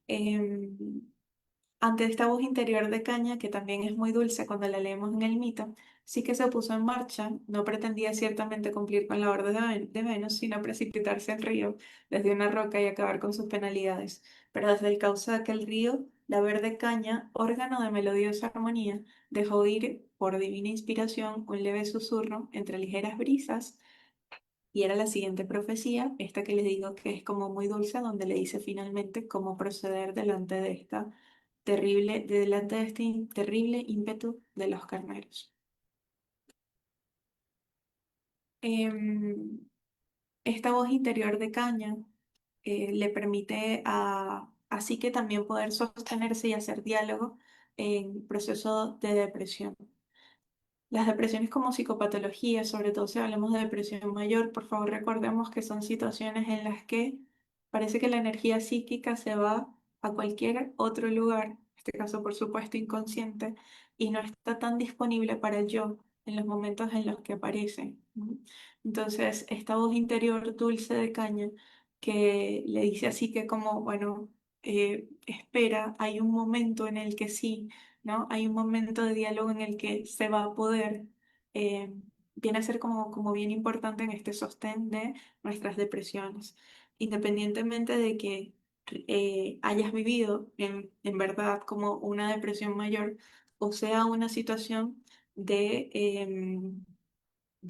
Em, Ante esta voz interior de Caña, que también es muy dulce cuando la leemos en el mito, sí que se puso en marcha, no pretendía ciertamente cumplir con la orden de Venus, sino precipitarse al río desde una roca y acabar con sus penalidades. Pero desde el cauce de aquel río, la verde caña, órgano de melodiosa armonía, dejó oír, por divina inspiración, un leve susurro entre ligeras brisas y era la siguiente profecía, esta que les digo que es como muy dulce, donde le dice finalmente cómo proceder delante de delante de este terrible ímpetu de los carneros. Em, Esta voz interior de Caña le permite así que también poder sostenerse y hacer diálogo en proceso de depresión. Las depresiones como psicopatología, sobre todo si hablamos de depresión mayor, por favor recordemos que son situaciones en las que parece que la energía psíquica se va a cualquier otro lugar, en este caso por supuesto inconsciente, y no está tan disponible para el yo en los momentos en los que aparece, ¿no? Entonces, esta voz interior dulce de Caña que le dice así que como, bueno, espera, hay un momento en el que sí, ¿no? Hay un momento de diálogo en el que se va a poder, eh, viene a ser como bien importante en este sostén de nuestras depresiones, independientemente de que hayas vivido en verdad como una depresión mayor o sea una situación de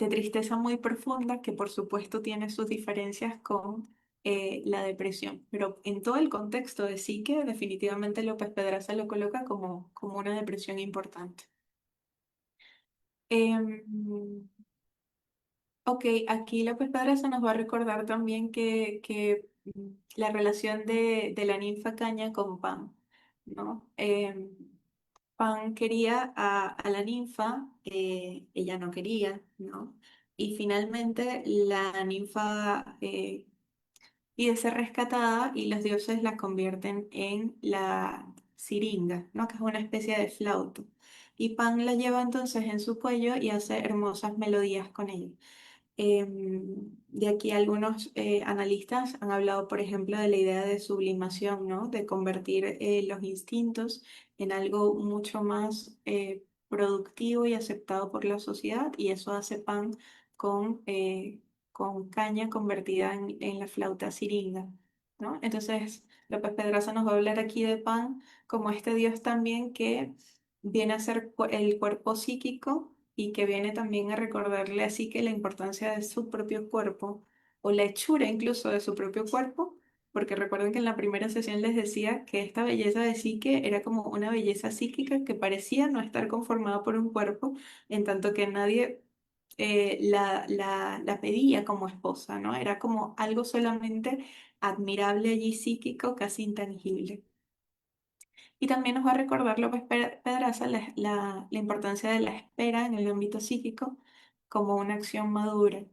tristeza muy profunda que por supuesto tiene sus diferencias con la depresión. Pero en todo el contexto de psique, definitivamente López Pedraza lo coloca como una depresión importante. Em, ok, aquí López Pedraza nos va a recordar también que la relación de la ninfa Caña con Pan, ¿no? Pan quería a la ninfa, ella no quería, ¿no? Y finalmente la ninfa pide ser rescatada y los dioses la convierten en la siringa, ¿no? Que es una especie de flauta. Y Pan la lleva entonces en su cuello y hace hermosas melodías con ella. De aquí algunos analistas han hablado, por ejemplo, de la idea de sublimación, ¿no? De convertir los instintos en algo mucho más productivo y aceptado por la sociedad, y eso hace Pan con caña convertida en la flauta siringa, ¿no? Entonces, López Pedraza nos va a hablar aquí de Pan como este dios también que viene a ser el cuerpo psíquico y que viene también a recordarle así que la importancia de su propio cuerpo o la hechura incluso de su propio cuerpo, porque recuerden que en la primera sesión les decía que esta belleza de psique era como una belleza psíquica que parecía no estar conformada por un cuerpo, en tanto que nadie la pedía como esposa, ¿no? Era como algo solamente admirable allí psíquico, casi intangible. Y también nos va a recordar López Pedraza la importancia de la espera en el ámbito psíquico como una acción madura.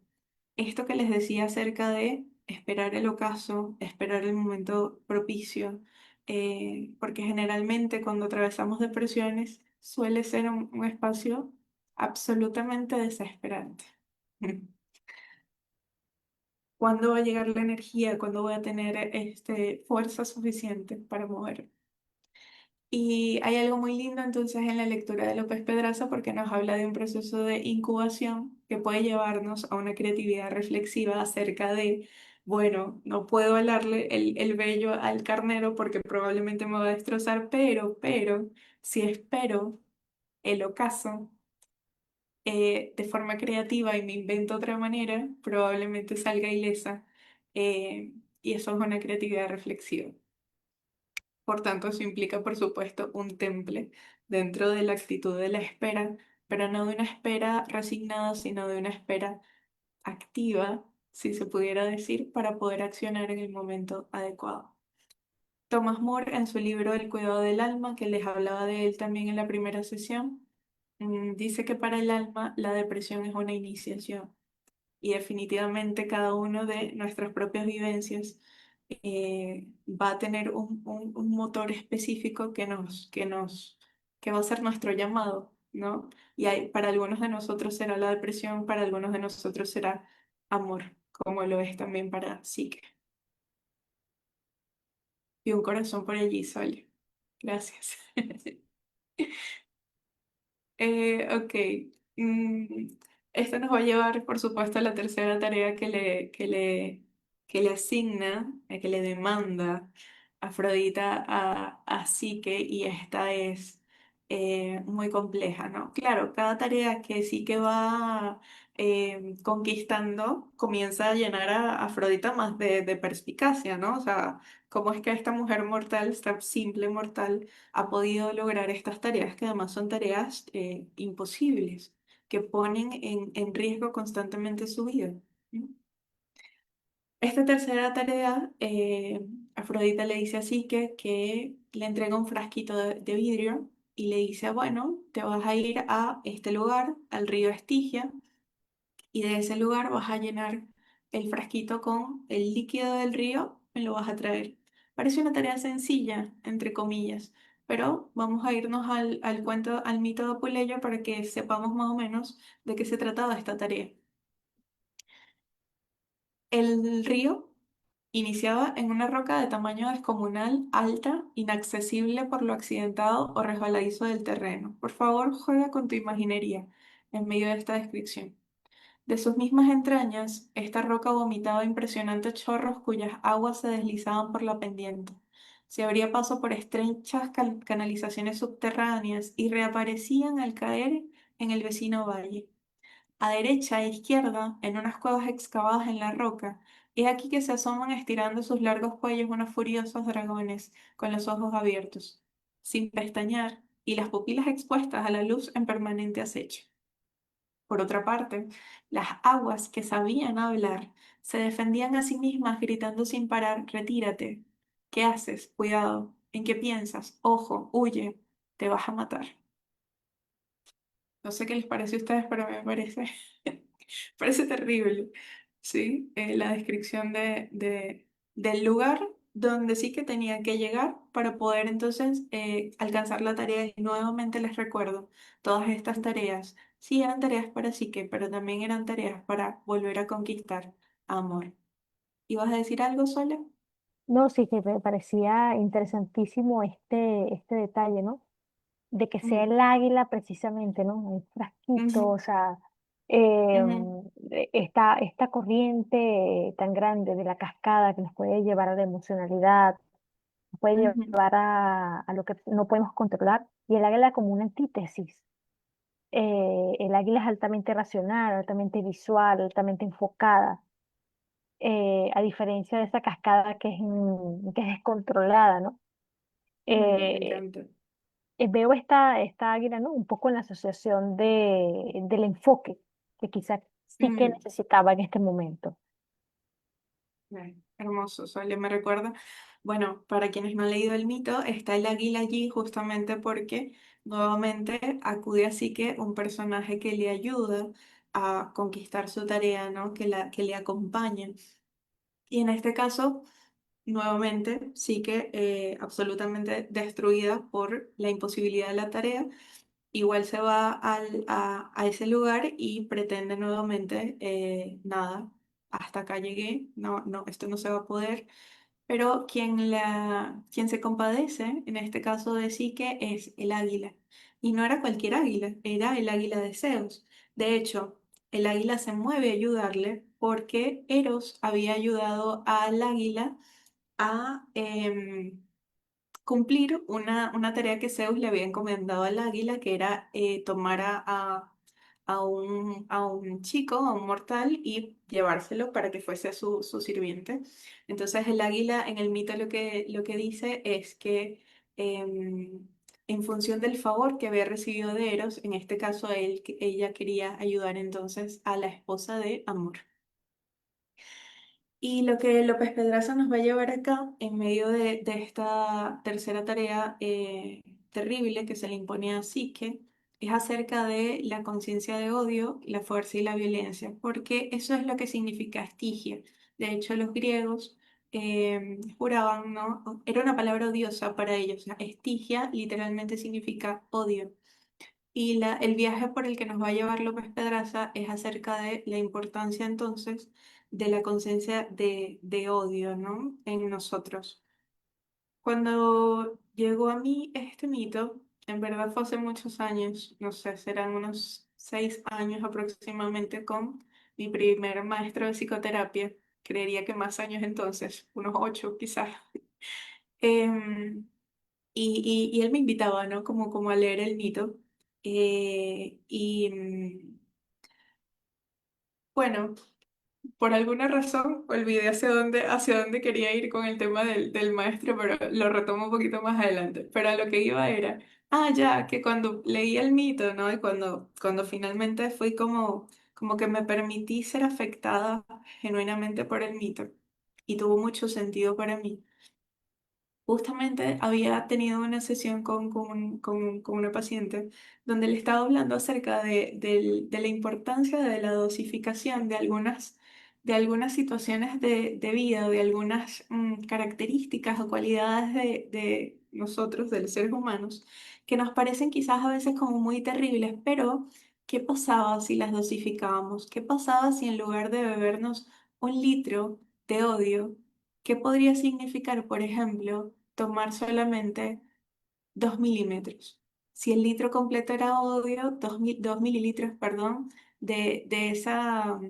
Esto que les decía acerca de esperar el ocaso, esperar el momento propicio, porque generalmente cuando atravesamos depresiones suele ser un espacio absolutamente desesperante. ¿Cuándo va a llegar la energía? ¿Cuándo voy a tener fuerza suficiente para mover? Y hay algo muy lindo entonces en la lectura de López Pedraza porque nos habla de un proceso de incubación que puede llevarnos a una creatividad reflexiva acerca de, bueno, no puedo alarle el vello al carnero porque probablemente me va a destrozar, pero, si espero el ocaso de forma creativa y me invento otra manera, probablemente salga ilesa. Y eso es una creatividad reflexiva. Por tanto, eso implica, por supuesto, un temple dentro de la actitud de la espera, pero no de una espera resignada, sino de una espera activa, si se pudiera decir, para poder accionar en el momento adecuado. Thomas More, en su libro El cuidado del alma, que les hablaba de él también en la primera sesión, dice que para el alma la depresión es una iniciación y definitivamente cada uno de nuestras propias vivencias va a tener un motor específico que va a ser nuestro llamado, ¿no? Y para algunos de nosotros será la depresión, para algunos de nosotros será amor, como lo es también para Psique. Y un corazón por allí, Sol. Gracias. Ok. Mm, Esto nos va a llevar, por supuesto, a la tercera tarea que le asigna, que le demanda Afrodita a Psique, y esta es muy compleja, ¿no? Claro, cada tarea que Psique va conquistando comienza a llenar a Afrodita más de perspicacia, ¿no? O sea, cómo es que esta mujer mortal, esta simple mortal, ha podido lograr estas tareas que además son tareas imposibles, que ponen en riesgo constantemente su vida. ¿No? Esta tercera tarea, Afrodita le dice así que le entrega un frasquito de vidrio y le dice, bueno, te vas a ir a este lugar, al río Estigia, y de ese lugar vas a llenar el frasquito con el líquido del río, me lo vas a traer. Parece una tarea sencilla, entre comillas, pero vamos a irnos al cuento, al mito de Apuleyo para que sepamos más o menos de qué se trataba esta tarea. El río iniciaba en una roca de tamaño descomunal, alta, inaccesible por lo accidentado o resbaladizo del terreno. Por favor, juega con tu imaginería en medio de esta descripción. De sus mismas entrañas, esta roca vomitaba impresionantes chorros cuyas aguas se deslizaban por la pendiente. Se abría paso por estrechas canalizaciones subterráneas y reaparecían al caer en el vecino valle. A derecha e izquierda, en unas cuevas excavadas en la roca, Y es aquí que se asoman estirando sus largos cuellos unos furiosos dragones con los ojos abiertos, sin pestañear y las pupilas expuestas a la luz en permanente acecho. Por otra parte, las aguas que sabían hablar se defendían a sí mismas gritando sin parar, retírate. ¿Qué haces? Cuidado. ¿En qué piensas? Ojo, huye. Te vas a matar. No sé qué les parece a ustedes, pero me parece, parece terrible, ¿sí? La descripción del lugar donde sí que tenía que llegar para poder entonces alcanzar la tarea. Y nuevamente les recuerdo, todas estas tareas, sí eran tareas para Psique, pero también eran tareas para volver a conquistar amor. ¿Ibas a decir algo, Sola? No, sí que me parecía interesantísimo este detalle, ¿no? De que sea Mm, el águila precisamente, ¿no? Un frasquito, ujú, o sea, eh, ujú, esta corriente tan grande de la cascada que nos puede llevar a la emocionalidad, nos puede ujú, llevar a lo que no podemos controlar, y el águila como una antítesis. El águila es altamente racional, altamente visual, altamente enfocada, a diferencia de esa cascada que es descontrolada, ¿no? me Eh, encanta. Veo esta águila, ¿no? Un poco en la asociación del enfoque que quizás sí que Mm. necesitaba en este momento. Ay, hermoso, Sole, me recuerda. Bueno, para quienes no han leído el mito, está el águila allí justamente porque nuevamente acude así que un personaje que le ayuda a conquistar su tarea, ¿no? Que le acompaña. Y en este caso, nuevamente, sí que absolutamente destruida por la imposibilidad de la tarea, igual se va a ese lugar y pretende nuevamente, nada, hasta acá llegué, no, no, esto no se va a poder, pero quien se compadece, en este caso de Psique, es el águila. Y no era cualquier águila, era el águila de Zeus. De hecho, el águila se mueve a ayudarle porque Eros había ayudado al águila a cumplir una tarea que Zeus le había encomendado al águila, que era tomar a un chico, a un mortal, y llevárselo para que fuese su sirviente. Entonces el águila en el mito lo que dice es que en función del favor que había recibido de Eros, en este caso ella quería ayudar entonces a la esposa de Amor. Y lo que López Pedraza nos va a llevar acá, en medio de esta tercera tarea terrible que se le impone a Psique, es acerca de la conciencia de odio, la fuerza y la violencia, porque eso es lo que significa estigia. De hecho, los griegos juraban, ¿no? Era una palabra odiosa para ellos. O sea, estigia literalmente significa odio. Y el viaje por el que nos va a llevar López Pedraza es acerca de la importancia entonces de la conciencia de odio, ¿no? En nosotros. Cuando llegó a mí este mito, en verdad fue hace muchos años, no sé, serán unos 6 años aproximadamente con mi primer maestro de psicoterapia. Creería que más años entonces, unos 8 quizás. Em, y él me invitaba, ¿no? Como a leer el mito. Bueno, por alguna razón olvidé hacia dónde quería ir con el tema del maestro, pero lo retomo un poquito más adelante. Pero a lo que iba era, ya, que cuando leí el mito, ¿no? Y cuando finalmente fui como que me permití ser afectada genuinamente por el mito y tuvo mucho sentido para mí. Justamente había tenido una sesión con una paciente donde le estaba hablando acerca de la importancia de la dosificación de algunas situaciones de vida, de algunas características o cualidades de nosotros, de los seres humanos, que nos parecen quizás a veces como muy terribles, pero ¿qué pasaba si las dosificábamos? ¿Qué pasaba si en lugar de bebernos 1 litro de odio, qué podría significar, por ejemplo, tomar solamente 2 milímetros? Si el litro completo era odio, 2 mililitros, perdón, de esa,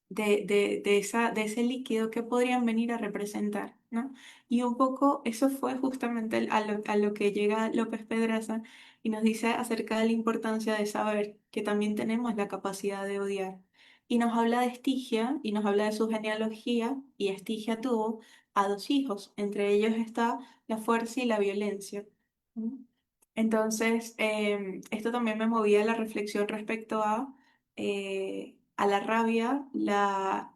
de ese líquido que podrían venir a representar, ¿no? Y un poco eso fue justamente a lo que llega López Pedraza y nos dice acerca de la importancia de saber que también tenemos la capacidad de odiar y nos habla de Estigia y nos habla de su genealogía, y Estigia tuvo a dos hijos, entre ellos está la fuerza y la violencia. ¿Mm? Entonces, esto también me movía a la reflexión respecto a la rabia,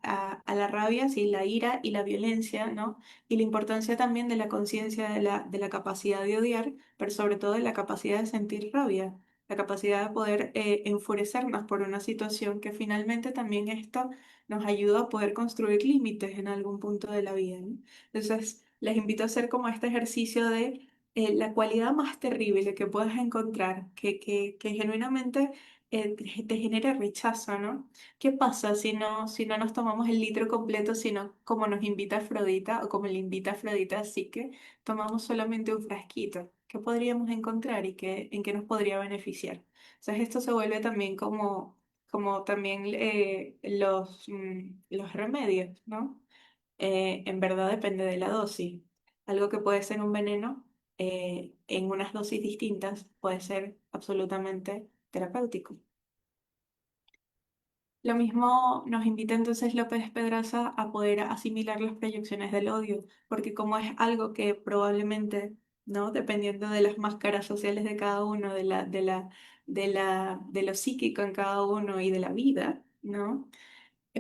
a la rabia, sí, la ira y la violencia, ¿no? Y la importancia también de la conciencia de la capacidad de odiar, pero sobre todo de la capacidad de sentir rabia, la capacidad de poder enfurecernos por una situación que finalmente también esto nos ayuda a poder construir límites en algún punto de la vida, ¿no? Entonces, les invito a hacer como este ejercicio de la cualidad más terrible que puedas encontrar, que genuinamente te genere rechazo, ¿no? ¿Qué pasa si no nos tomamos el litro completo, sino como nos invita Afrodita o como le invita Afrodita, así que tomamos solamente un frasquito? ¿Qué podríamos encontrar y en qué nos podría beneficiar? Entonces esto se vuelve también como también los remedios, ¿no? En verdad depende de la dosis. Algo que puede ser un veneno, en unas dosis distintas puede ser absolutamente terapéutico. Lo mismo nos invita entonces López Pedraza a poder asimilar las proyecciones del odio, porque como es algo que probablemente, ¿no? Dependiendo de las máscaras sociales de cada uno, de lo psíquico en cada uno y de la vida, ¿no?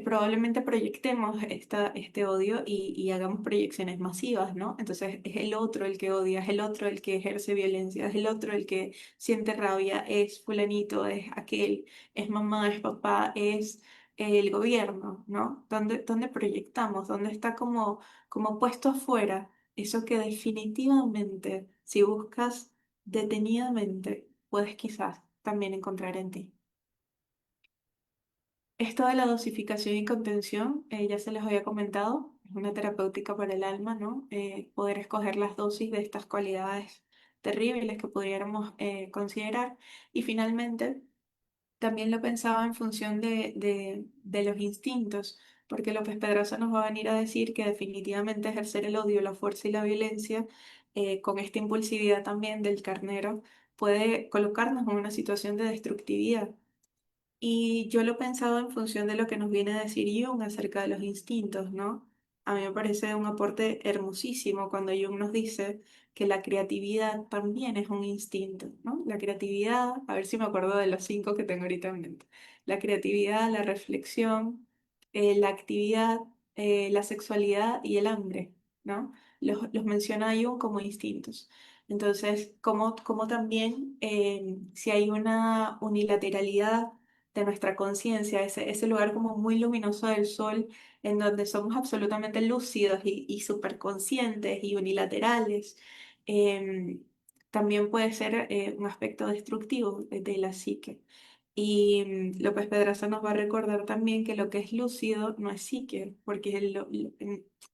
Probablemente proyectemos este odio y hagamos proyecciones masivas, ¿no? Entonces es el otro el que odia, es el otro el que ejerce violencia, es el otro el que siente rabia, es fulanito, es aquel, es mamá, es papá, es el gobierno, ¿no? ¿Dónde proyectamos? ¿Dónde está como puesto afuera eso que definitivamente, si buscas detenidamente, puedes quizás también encontrar en ti? Esto de la dosificación y contención, ya se les había comentado, es una terapéutica para el alma, ¿no? Poder escoger las dosis de estas cualidades terribles que pudiéramos considerar. Y finalmente, también lo pensaba en función de los instintos, porque López Pedraza nos va a venir a decir que definitivamente ejercer el odio, la fuerza y la violencia, con esta impulsividad también del carnero, puede colocarnos en una situación de destructividad. Y yo lo he pensado en función de lo que nos viene a decir Jung acerca de los instintos, ¿no? A mí me parece un aporte hermosísimo cuando Jung nos dice que la creatividad también es un instinto, ¿no? La creatividad, a ver si me acuerdo de los cinco que tengo ahorita en mente. La creatividad, la reflexión, la actividad, la sexualidad y el hambre, ¿no? Los menciona Jung como instintos. Entonces, como también si hay una unilateralidad de nuestra conciencia, ese lugar como muy luminoso del sol, en donde somos absolutamente lúcidos y superconscientes y unilaterales, em, también puede ser un aspecto destructivo de la psique. Y López Pedraza nos va a recordar también que lo que es lúcido no es psique, porque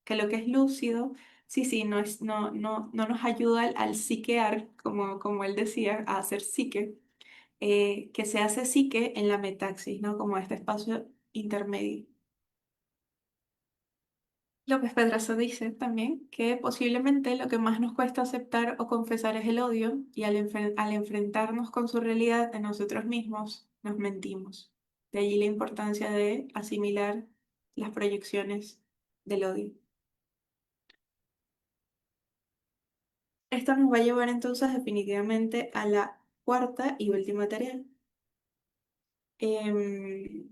que lo que es lúcido, sí, sí, no nos ayuda al psiquear, como él decía, a hacer psique, que se hace psique en la metaxis, ¿no? Como este espacio intermedio. López Pedraza dice también que posiblemente lo que más nos cuesta aceptar o confesar es el odio y al enfrentarnos con su realidad de nosotros mismos, nos mentimos. De allí la importancia de asimilar las proyecciones del odio. Esto nos va a llevar entonces definitivamente a la cuarta y última tarea. Em,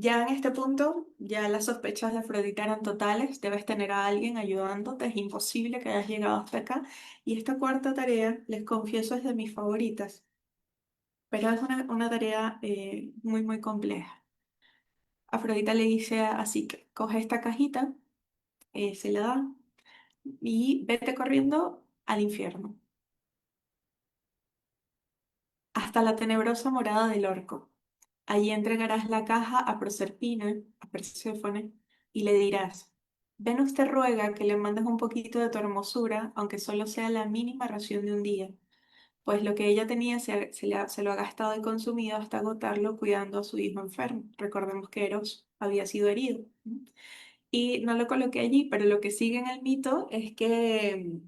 Ya en este punto, ya las sospechas de Afrodita eran totales, debes tener a alguien ayudándote, es imposible que hayas llegado hasta acá. Y esta cuarta tarea, les confieso, es de mis favoritas, pero es una tarea muy compleja. Afrodita le dice así que coge esta cajita, se la da y vete corriendo al infierno, hasta la tenebrosa morada del orco. Allí entregarás la caja a Proserpina, a Perséfone, y le dirás, Venus te ruega que le mandes un poquito de tu hermosura, aunque solo sea la mínima ración de un día, pues lo que ella tenía se lo ha gastado y consumido hasta agotarlo cuidando a su hijo enfermo. Recordemos que Eros había sido herido, ¿no? Y no lo coloqué allí, pero lo que sigue en el mito es que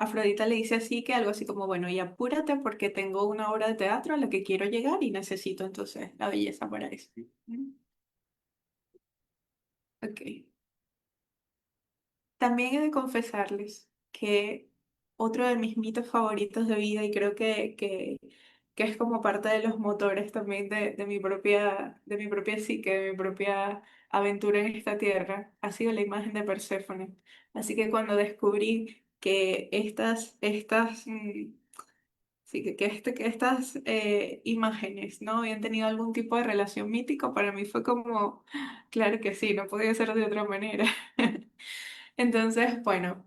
Afrodita le dice así que algo así como, bueno, y apúrate porque tengo una obra de teatro a la que quiero llegar y necesito entonces la belleza para eso. ¿Mm? Ok. También he de confesarles que otro de mis mitos favoritos de vida, y creo que es como parte de los motores también de mi propia psique, de mi propia aventura en esta tierra, ha sido la imagen de Perséfone. Así que cuando descubrí que sí, que estas imágenes, ¿no? Habían tenido algún tipo de relación mítico, para mí fue como, claro que sí, no podía ser de otra manera. Entonces, bueno,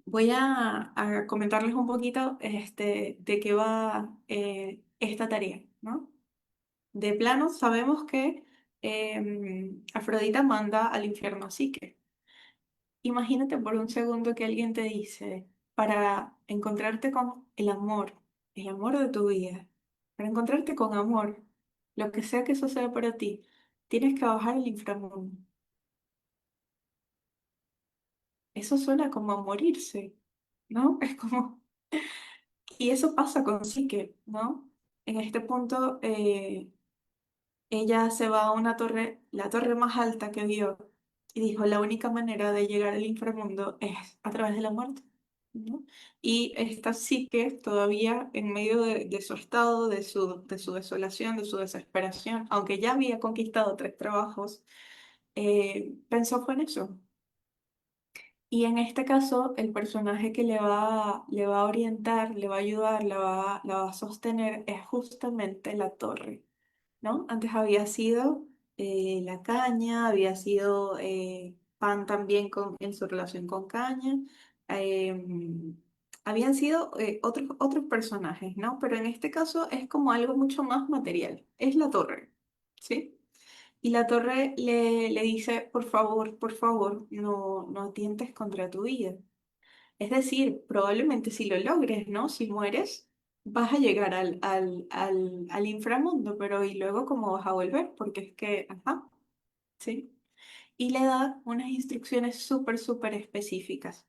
voy a comentarles un poquito de qué va esta tarea, ¿no? De plano, sabemos que Afrodita manda al infierno a Psique. Imagínate por un segundo que alguien te dice, para encontrarte con el amor de tu vida, para encontrarte con amor, lo que sea que eso sea para ti, tienes que bajar al inframundo. Eso suena como a morirse, ¿no? Es como... Y eso pasa con Psique, ¿no? En este punto, ella se va a una torre, la torre más alta que vio, y dijo, la única manera de llegar al inframundo es a través de la muerte, ¿no? Y esta Psique, todavía en medio de su estado, de su desolación, de su desesperación, aunque ya había conquistado 3 trabajos, pensó fue en eso. Y en este caso, el personaje que le va a orientar, le va a ayudar, la va a sostener, es justamente la torre, ¿no? Antes había sido la caña, había sido Pan también en su relación con caña, habían sido otros personajes, ¿no? Pero en este caso es como algo mucho más material, es la torre, ¿sí? Y la torre le dice, por favor, no atientes contra tu vida. Es decir, probablemente si lo logres, ¿no? Si mueres, vas a llegar al inframundo, pero ¿y luego cómo vas a volver? Porque es que, ajá, ¿sí? Y le da unas instrucciones súper específicas.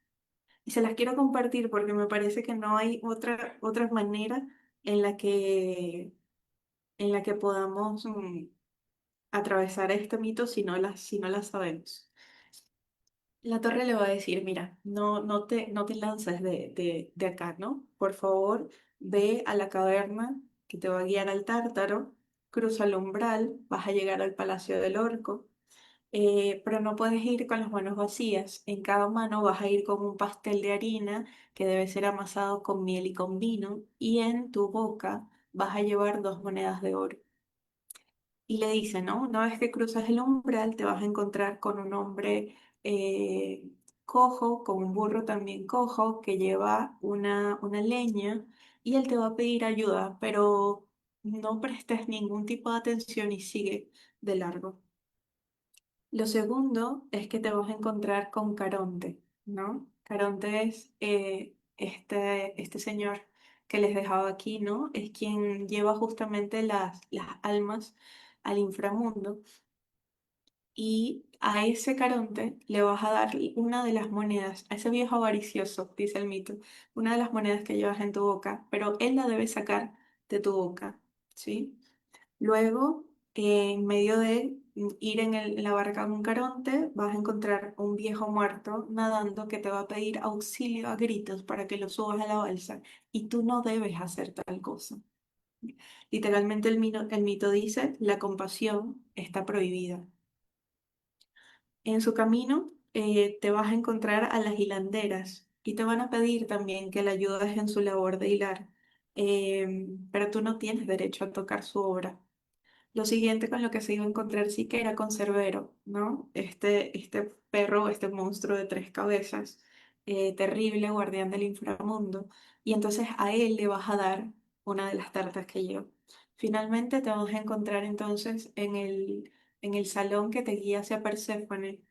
Y se las quiero compartir porque me parece que no hay otra manera en en la que podamos atravesar este mito si no las sabemos. La torre le va a decir, mira, no te lances de acá, ¿no? Por favor, ve a la caverna que te va a guiar al Tártaro, cruza el umbral, vas a llegar al Palacio del Orco, pero no puedes ir con las manos vacías. En cada mano vas a ir con un pastel de harina que debe ser amasado con miel y con vino, y en tu boca vas a llevar 2 monedas de oro. Y le dice, ¿no? Una vez que cruzas el umbral, te vas a encontrar con un hombre cojo, con un burro también cojo, que lleva una leña y él te va a pedir ayuda, pero no prestes ningún tipo de atención y sigue de largo. Lo segundo es que te vas a encontrar con Caronte, ¿no? Caronte es este señor que les dejaba aquí, ¿no? Es quien lleva justamente las almas al inframundo y a ese Caronte le vas a dar una de las monedas, a ese viejo avaricioso, dice el mito, una de las monedas que llevas en tu boca, pero él la debe sacar de tu boca, ¿sí? Luego, en medio de ir en la barca con Caronte, vas a encontrar un viejo muerto nadando que te va a pedir auxilio a gritos para que lo subas a la balsa y tú no debes hacer tal cosa. Literalmente el mito dice, la compasión está prohibida. En su camino te vas a encontrar a las hilanderas y te van a pedir también que le ayudes en su labor de hilar, pero tú no tienes derecho a tocar su obra. Lo siguiente con lo que se iba a encontrar sí que era con Cerbero, ¿no? Este perro, este monstruo de 3 cabezas, terrible, guardián del inframundo. Y entonces a él le vas a dar una de las tartas que yo. Finalmente te vas a encontrar entonces en el salón que te guía hacia Perséfone.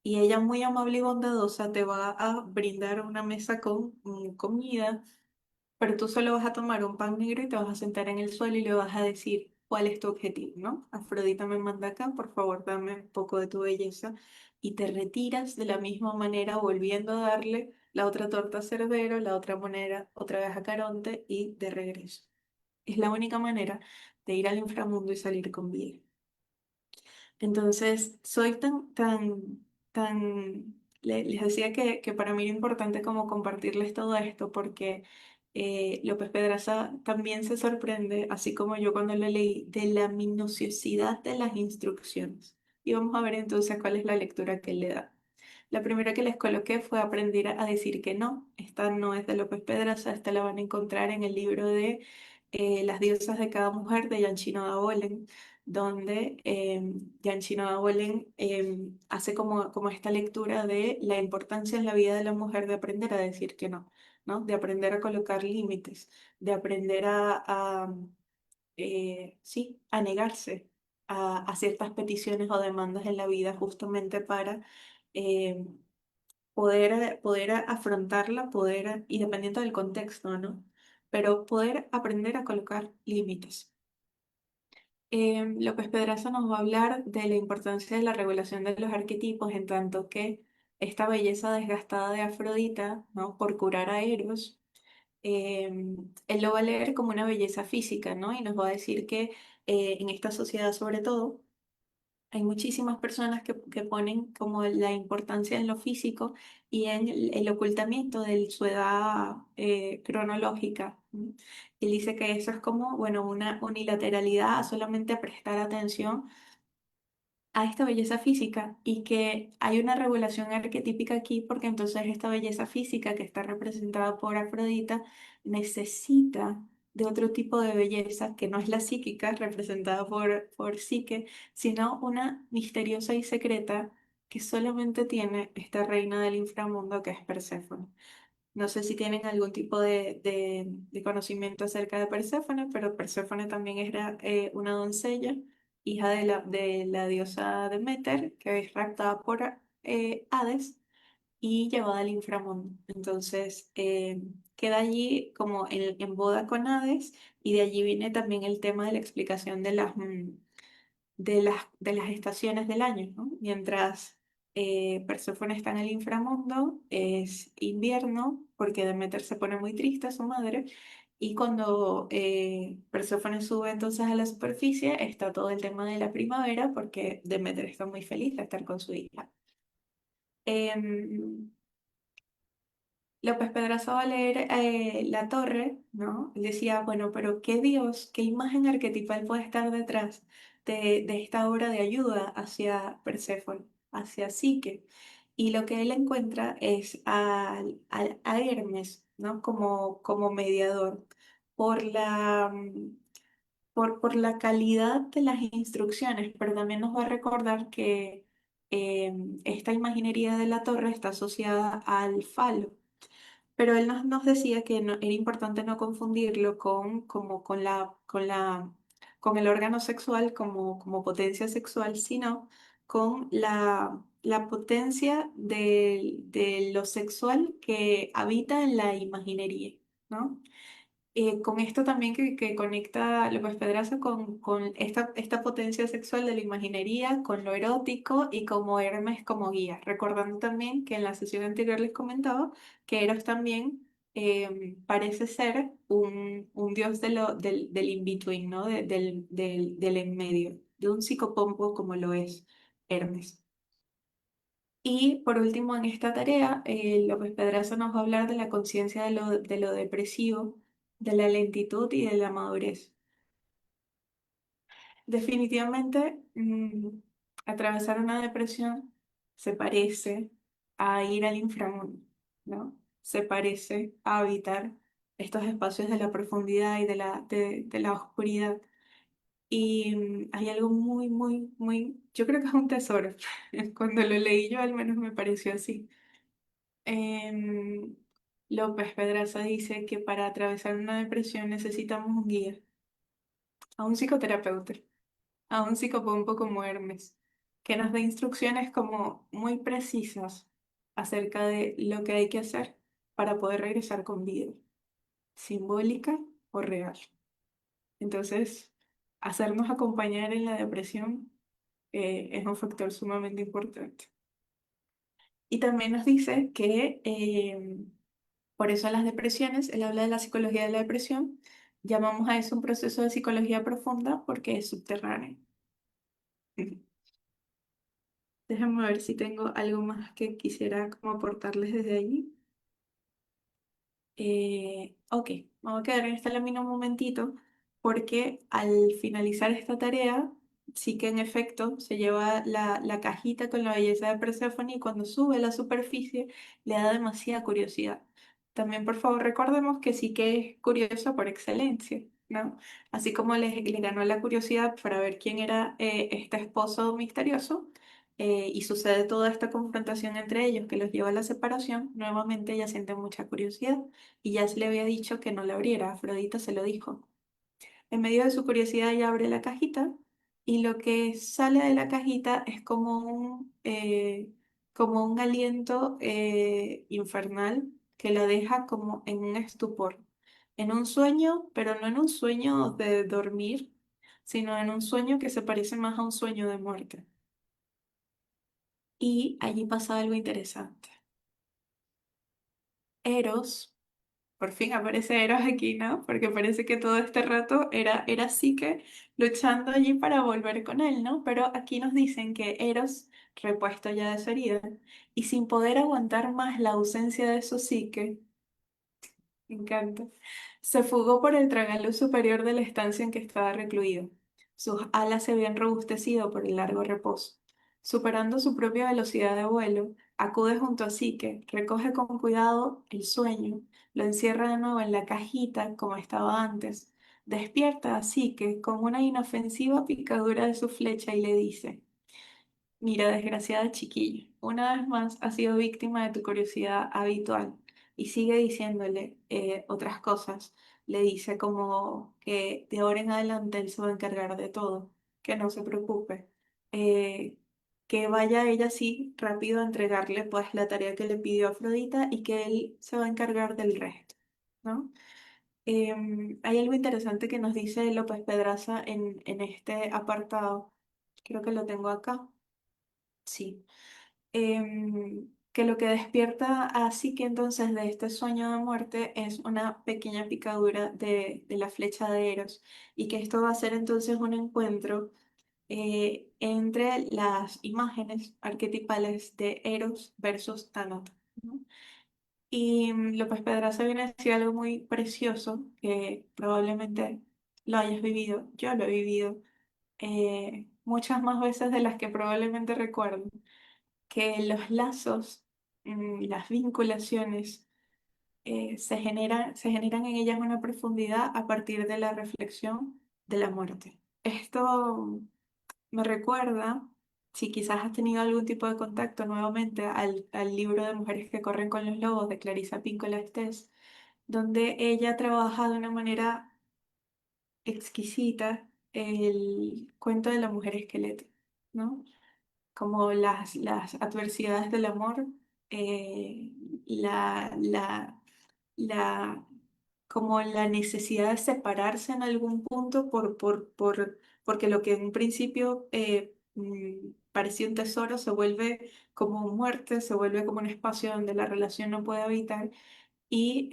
Y ella muy amable y bondadosa te va a brindar una mesa con comida, pero tú solo vas a tomar un pan negro y te vas a sentar en el suelo y le vas a decir cuál es tu objetivo, ¿no? Afrodita me manda acá, por favor, dame un poco de tu belleza. Y te retiras de la misma manera, volviendo a darle la otra torta a Cerbero, la otra moneda otra vez a Caronte y de regreso. Es la única manera de ir al inframundo y salir con vida. Entonces, soy les decía que para mí era importante como compartirles todo esto porque López Pedraza también se sorprende, así como yo cuando lo leí, de la minuciosidad de las instrucciones. Y vamos a ver entonces cuál es la lectura que él le da. La primera que les coloqué fue aprender a decir que no. Esta no es de López Pedraza, esta la van a encontrar en el libro de Las diosas de cada mujer de Gianchino da Bolen, donde Gianchino da Bolen hace como esta lectura de la importancia en la vida de la mujer de aprender a decir que no, ¿no? De aprender a colocar límites, de aprender sí, a negarse a ciertas peticiones o demandas en la vida justamente para eh, poder afrontarla, y dependiendo del contexto, ¿no? Pero poder aprender a colocar límites. López Pedraza nos va a hablar de la importancia de la regulación de los arquetipos, en tanto que esta belleza desgastada de Afrodita, ¿no? Por curar a Eros, él lo va a leer como una belleza física, ¿no? Y nos va a decir que en esta sociedad sobre todo, hay muchísimas personas que ponen como la importancia en lo físico y en el ocultamiento de su edad cronológica. ¿No? Él dice que eso es como, bueno, una unilateralidad a solamente prestar atención a esta belleza física y que hay una regulación arquetípica aquí porque entonces esta belleza física que está representada por Afrodita necesita de otro tipo de belleza que no es la psíquica representada por Psique, sino una misteriosa y secreta que solamente tiene esta reina del inframundo que es Perséfone. No sé si tienen algún tipo de conocimiento acerca de Perséfone, pero Perséfone también era una doncella, hija de la diosa Deméter, que es raptada por Hades y llevada al inframundo. Entonces, queda allí como en boda con Hades, y de allí viene también el tema de la explicación de las estaciones del año, ¿no? Mientras Perséfone está en el inframundo, es invierno, porque Deméter se pone muy triste, su madre, y cuando Perséfone sube entonces a la superficie, está todo el tema de la primavera, porque Deméter está muy feliz de estar con su hija. Em, López Pedraza va a leer La Torre, ¿no? Y decía, bueno, pero ¿qué Dios, qué imagen arquetipal puede estar detrás de esta obra de ayuda hacia Perséfone, hacia Psique? Y lo que él encuentra es a Hermes, ¿no? Como mediador, por por la calidad de las instrucciones, pero también nos va a recordar que esta imaginería de la torre está asociada al falo, pero él nos decía que era importante no confundirlo con el órgano sexual como potencia sexual, sino con la potencia de lo sexual que habita en la imaginería, ¿no? Con esto también que conecta López Pedraza con esta potencia sexual de la imaginería, con lo erótico y como Hermes como guía. Recordando también que en la sesión anterior les comentaba que Eros también parece ser un dios del in-between, ¿no? Del en medio, de un psicopompo como lo es Hermes. Y por último, en esta tarea, López Pedraza nos va a hablar de la conciencia de lo depresivo, de la lentitud y de la madurez. Definitivamente, atravesar una depresión se parece a ir al inframundo, ¿no? Se parece a habitar estos espacios de la profundidad y de la oscuridad. Y hay algo muy, muy, muy, yo creo que es un tesoro. Cuando lo leí yo al menos me pareció así. Em, López Pedraza dice que para atravesar una depresión necesitamos un guía, a un psicoterapeuta, a un psicopompo como Hermes, que nos dé instrucciones como muy precisas acerca de lo que hay que hacer para poder regresar con vida, simbólica o real. Entonces, hacernos acompañar en la depresión es un factor sumamente importante. Y también nos dice que por eso las depresiones, él habla de la psicología de la depresión, llamamos a eso un proceso de psicología profunda porque es subterráneo. Déjenme ver si tengo algo más que quisiera como aportarles desde allí. Ok, vamos a quedar en esta lámina un momentito porque al finalizar esta tarea, sí que en efecto se lleva la cajita con la belleza de Perséfone y cuando sube a la superficie le da demasiada curiosidad. También por favor recordemos que sí que es curioso por excelencia, ¿no? Así como le ganó la curiosidad para ver quién era este esposo misterioso. Y sucede toda esta confrontación entre ellos que los lleva a la separación, nuevamente ella siente mucha curiosidad y ya se le había dicho que no la abriera. Afrodita se lo dijo. En medio de su curiosidad ella abre la cajita y lo que sale de la cajita es como un aliento infernal que la deja como en un estupor, en un sueño, pero no en un sueño de dormir, sino en un sueño que se parece más a un sueño de muerte. Y allí pasa algo interesante. Eros, por fin aparece Eros aquí, ¿no? Porque parece que todo este rato era Psique luchando allí para volver con él, ¿no? Pero aquí nos dicen que Eros, repuesto ya de su herida, y sin poder aguantar más la ausencia de su Psique, me encanta. Se fugó por el tragaluz superior de la estancia en que estaba recluido. Sus alas se habían robustecido por el largo reposo. Superando su propia velocidad de vuelo, acude junto a Psique, recoge con cuidado el sueño, lo encierra de nuevo en la cajita como estaba antes, despierta a Psique con una inofensiva picadura de su flecha y le dice: Mira, desgraciada chiquilla, una vez más has sido víctima de tu curiosidad habitual y sigue diciéndole otras cosas. Le dice como que de ahora en adelante él se va a encargar de todo, que no se preocupe, eh, que vaya ella sí rápido a entregarle pues la tarea que le pidió Afrodita y que él se va a encargar del resto, ¿no? Hay algo interesante que nos dice López Pedraza en este apartado, creo que lo tengo acá. Sí, que lo que despierta así que entonces de este sueño de muerte es una pequeña picadura de la flecha de Eros y que esto va a ser entonces un encuentro entre las imágenes arquetipales de Eros versus Tánatos, ¿no? Y López Pedraza viene a decir algo muy precioso que probablemente lo hayas vivido, yo lo he vivido muchas más veces de las que probablemente recuerdo que los lazos, las vinculaciones, se generan en ellas una profundidad a partir de la reflexión de la muerte. Esto me recuerda, si quizás has tenido algún tipo de contacto nuevamente al libro de Mujeres que corren con los lobos de Clarisa Pinkola Estés, donde ella trabaja de una manera exquisita el cuento de la mujer esqueleto, ¿no? Como las adversidades del amor, eh, la, la, la, como la necesidad de separarse en algún punto porque lo que en un principio parecía un tesoro se vuelve como muerte, se vuelve como un espacio donde la relación no puede habitar y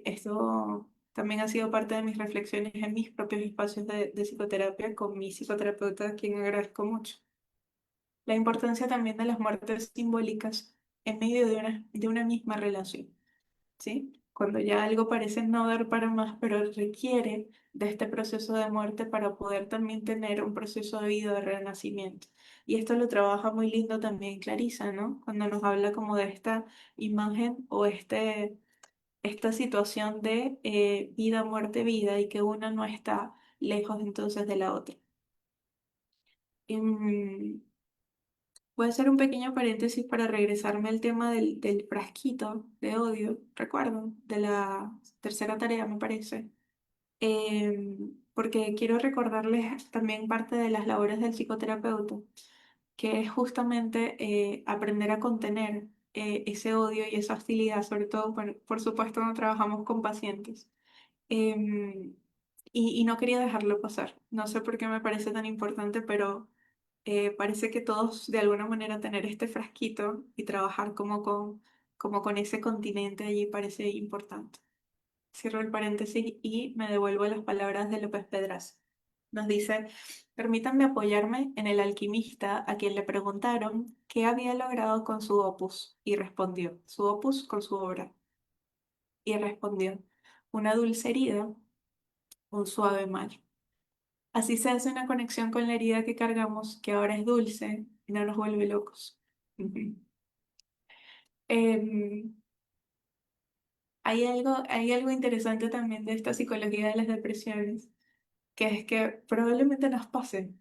esto también ha sido parte de mis reflexiones en mis propios espacios de psicoterapia con mi psicoterapeuta, a quien agradezco mucho. La importancia también de las muertes simbólicas en medio de una misma relación, ¿sí? Cuando ya algo parece no dar para más, pero requiere de este proceso de muerte para poder también tener un proceso de vida, de renacimiento. Y esto lo trabaja muy lindo también Clarisa, ¿no? Cuando nos habla como de esta imagen o esta situación de vida, muerte, vida y que una no está lejos entonces de la otra. Em, Voy a hacer un pequeño paréntesis para regresarme al tema del frasquito de odio, recuerdo, de la tercera tarea, me parece. Porque quiero recordarles también parte de las labores del psicoterapeuta, que es justamente aprender a contener ese odio y esa hostilidad, sobre todo, por supuesto, cuando trabajamos con pacientes. Em, y no quería dejarlo pasar. No sé por qué me parece tan importante, pero parece que todos de alguna manera tener este frasquito y trabajar como con ese continente allí parece importante. Cierro el paréntesis y me devuelvo a las palabras de López Pedraza. Nos dice, permítanme apoyarme en el alquimista a quien le preguntaron qué había logrado con su opus y respondió, su opus con su obra, y respondió, una dulce herida, un suave mal. Así se hace una conexión con la herida que cargamos, que ahora es dulce y no nos vuelve locos. Ujú. Em, hay algo interesante también de esta psicología de las depresiones, que es que probablemente nos pase.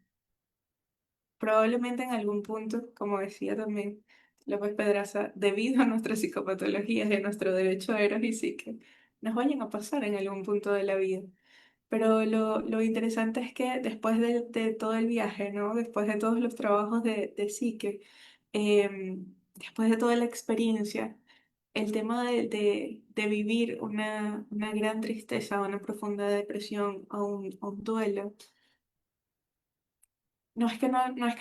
Probablemente en algún punto, como decía también López Pedraza, debido a nuestras psicopatologías y a nuestro derecho a eros y psique, nos vayan a pasar en algún punto de la vida. Pero lo interesante es que después de todo el viaje, ¿no? Después de todos los trabajos de psique, después de toda la experiencia, el tema de vivir una gran tristeza, una profunda depresión o un duelo, no es que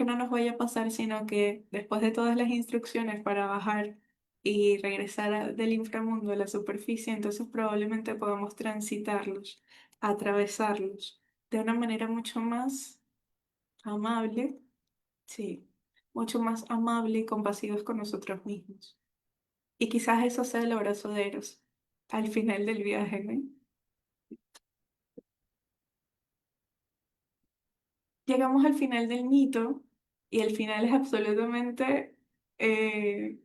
no nos vaya a pasar, sino que después de todas las instrucciones para bajar y regresar del inframundo a la superficie, entonces probablemente podamos transitarlos, atravesarlos de una manera mucho más amable, sí, mucho más amable y compasivos con nosotros mismos. Y quizás eso sea el abrazo de Eros al final del viaje, ¿no? Llegamos al final del mito y el final es absolutamente eh,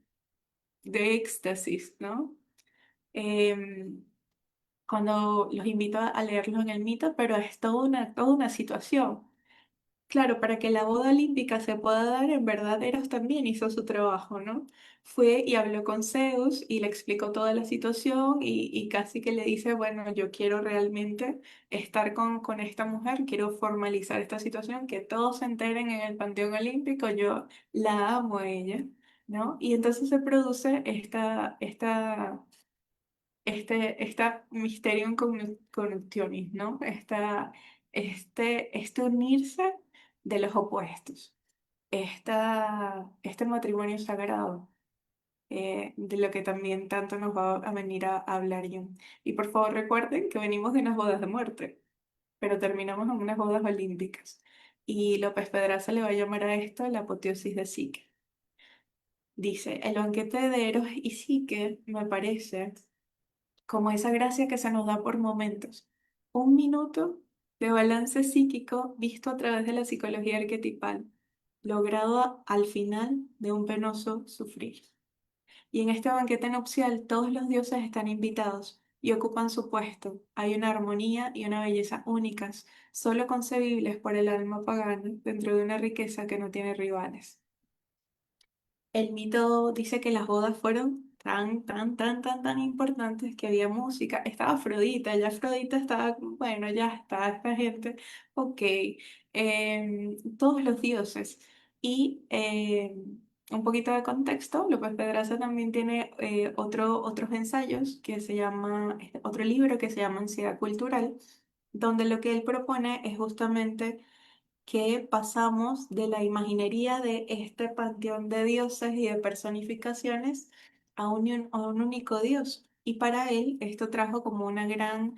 de éxtasis, ¿no? Em, Cuando los invito a leerlo en el mito, pero es toda una situación. Claro, para que la boda olímpica se pueda dar, en verdad Eros también hizo su trabajo, ¿no? Fue y habló con Zeus y le explicó toda la situación y casi que le dice, bueno, yo quiero realmente estar con esta mujer, quiero formalizar esta situación, que todos se enteren en el Panteón Olímpico, yo la amo a ella, ¿no? Y entonces se produce esta Mysterium Connectionis, ¿no? Este unirse de los opuestos, este matrimonio sagrado, de lo que también tanto nos va a venir a hablar Jung. Y por favor recuerden que venimos de unas bodas de muerte, pero terminamos en unas bodas olímpicas. Y López Pedraza le va a llamar a esto la apoteosis de Psique. Dice, el banquete de Eros y Psique me parece como esa gracia que se nos da por momentos. Un minuto de balance psíquico visto a través de la psicología arquetipal, logrado al final de un penoso sufrir. Y en este banquete nupcial todos los dioses están invitados y ocupan su puesto. Hay una armonía y una belleza únicas, solo concebibles por el alma pagana dentro de una riqueza que no tiene rivales. El mito dice que las bodas fueron tan importantes que había música. Estaba Afrodita, ya Afrodita estaba, bueno, ya está, esta gente, ok. Todos los dioses. Y un poquito de contexto, López Pedraza también tiene otros ensayos que se llama, otro libro que se llama Ansiedad Cultural, donde lo que él propone es justamente que pasamos de la imaginería de este panteón de dioses y de personificaciones a un único dios. Y para él esto trajo como una gran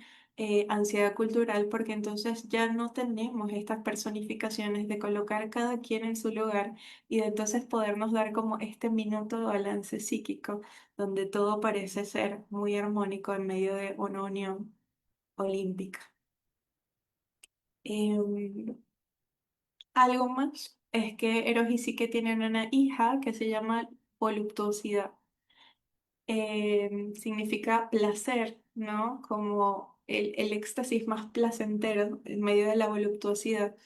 ansiedad cultural porque entonces ya no tenemos estas personificaciones de colocar cada quien en su lugar y de entonces podernos dar como este minuto de balance psíquico donde todo parece ser muy armónico en medio de una unión olímpica. Em, Algo más es que Eros y Psique tienen una hija que se llama voluptuosidad. Significa placer, ¿no? Como el éxtasis más placentero en medio de la voluptuosidad.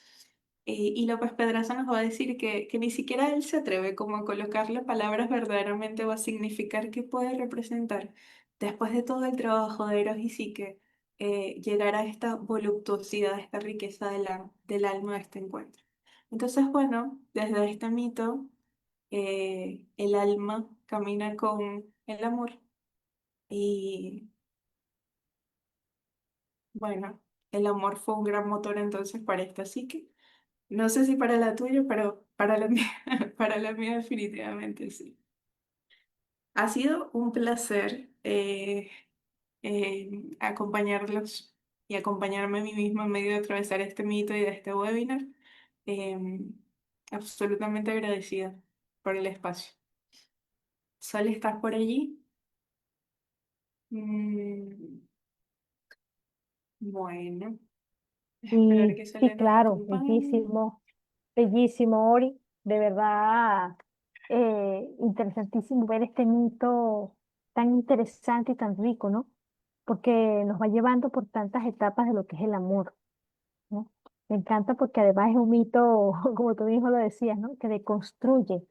Y López Pedraza nos va a decir que ni siquiera él se atreve como a colocarle palabras verdaderamente o a significar qué puede representar después de todo el trabajo de Eros y Psique, llegar a esta voluptuosidad, esta riqueza del alma de este encuentro. Entonces, bueno, desde este mito, el alma camina con el amor y bueno, el amor fue un gran motor entonces para esta psique. No sé si para la tuya, pero para la mía, para la mía definitivamente sí. Ha sido un placer acompañarlos y acompañarme a mí misma en medio de atravesar este mito y de este webinar. Em, Absolutamente agradecida por el espacio. Sol, ¿estás por allí? Mm, bueno, esperar Y que sí, Sole nos claro, acompañe. bellísimo, bellísimo, Ori. De verdad, interesantísimo ver este mito tan interesante y tan rico, ¿no? Porque nos va llevando por tantas etapas de lo que es el amor, ¿no? Me encanta porque además es un mito, como tú mismo lo decías, ¿no? Que deconstruye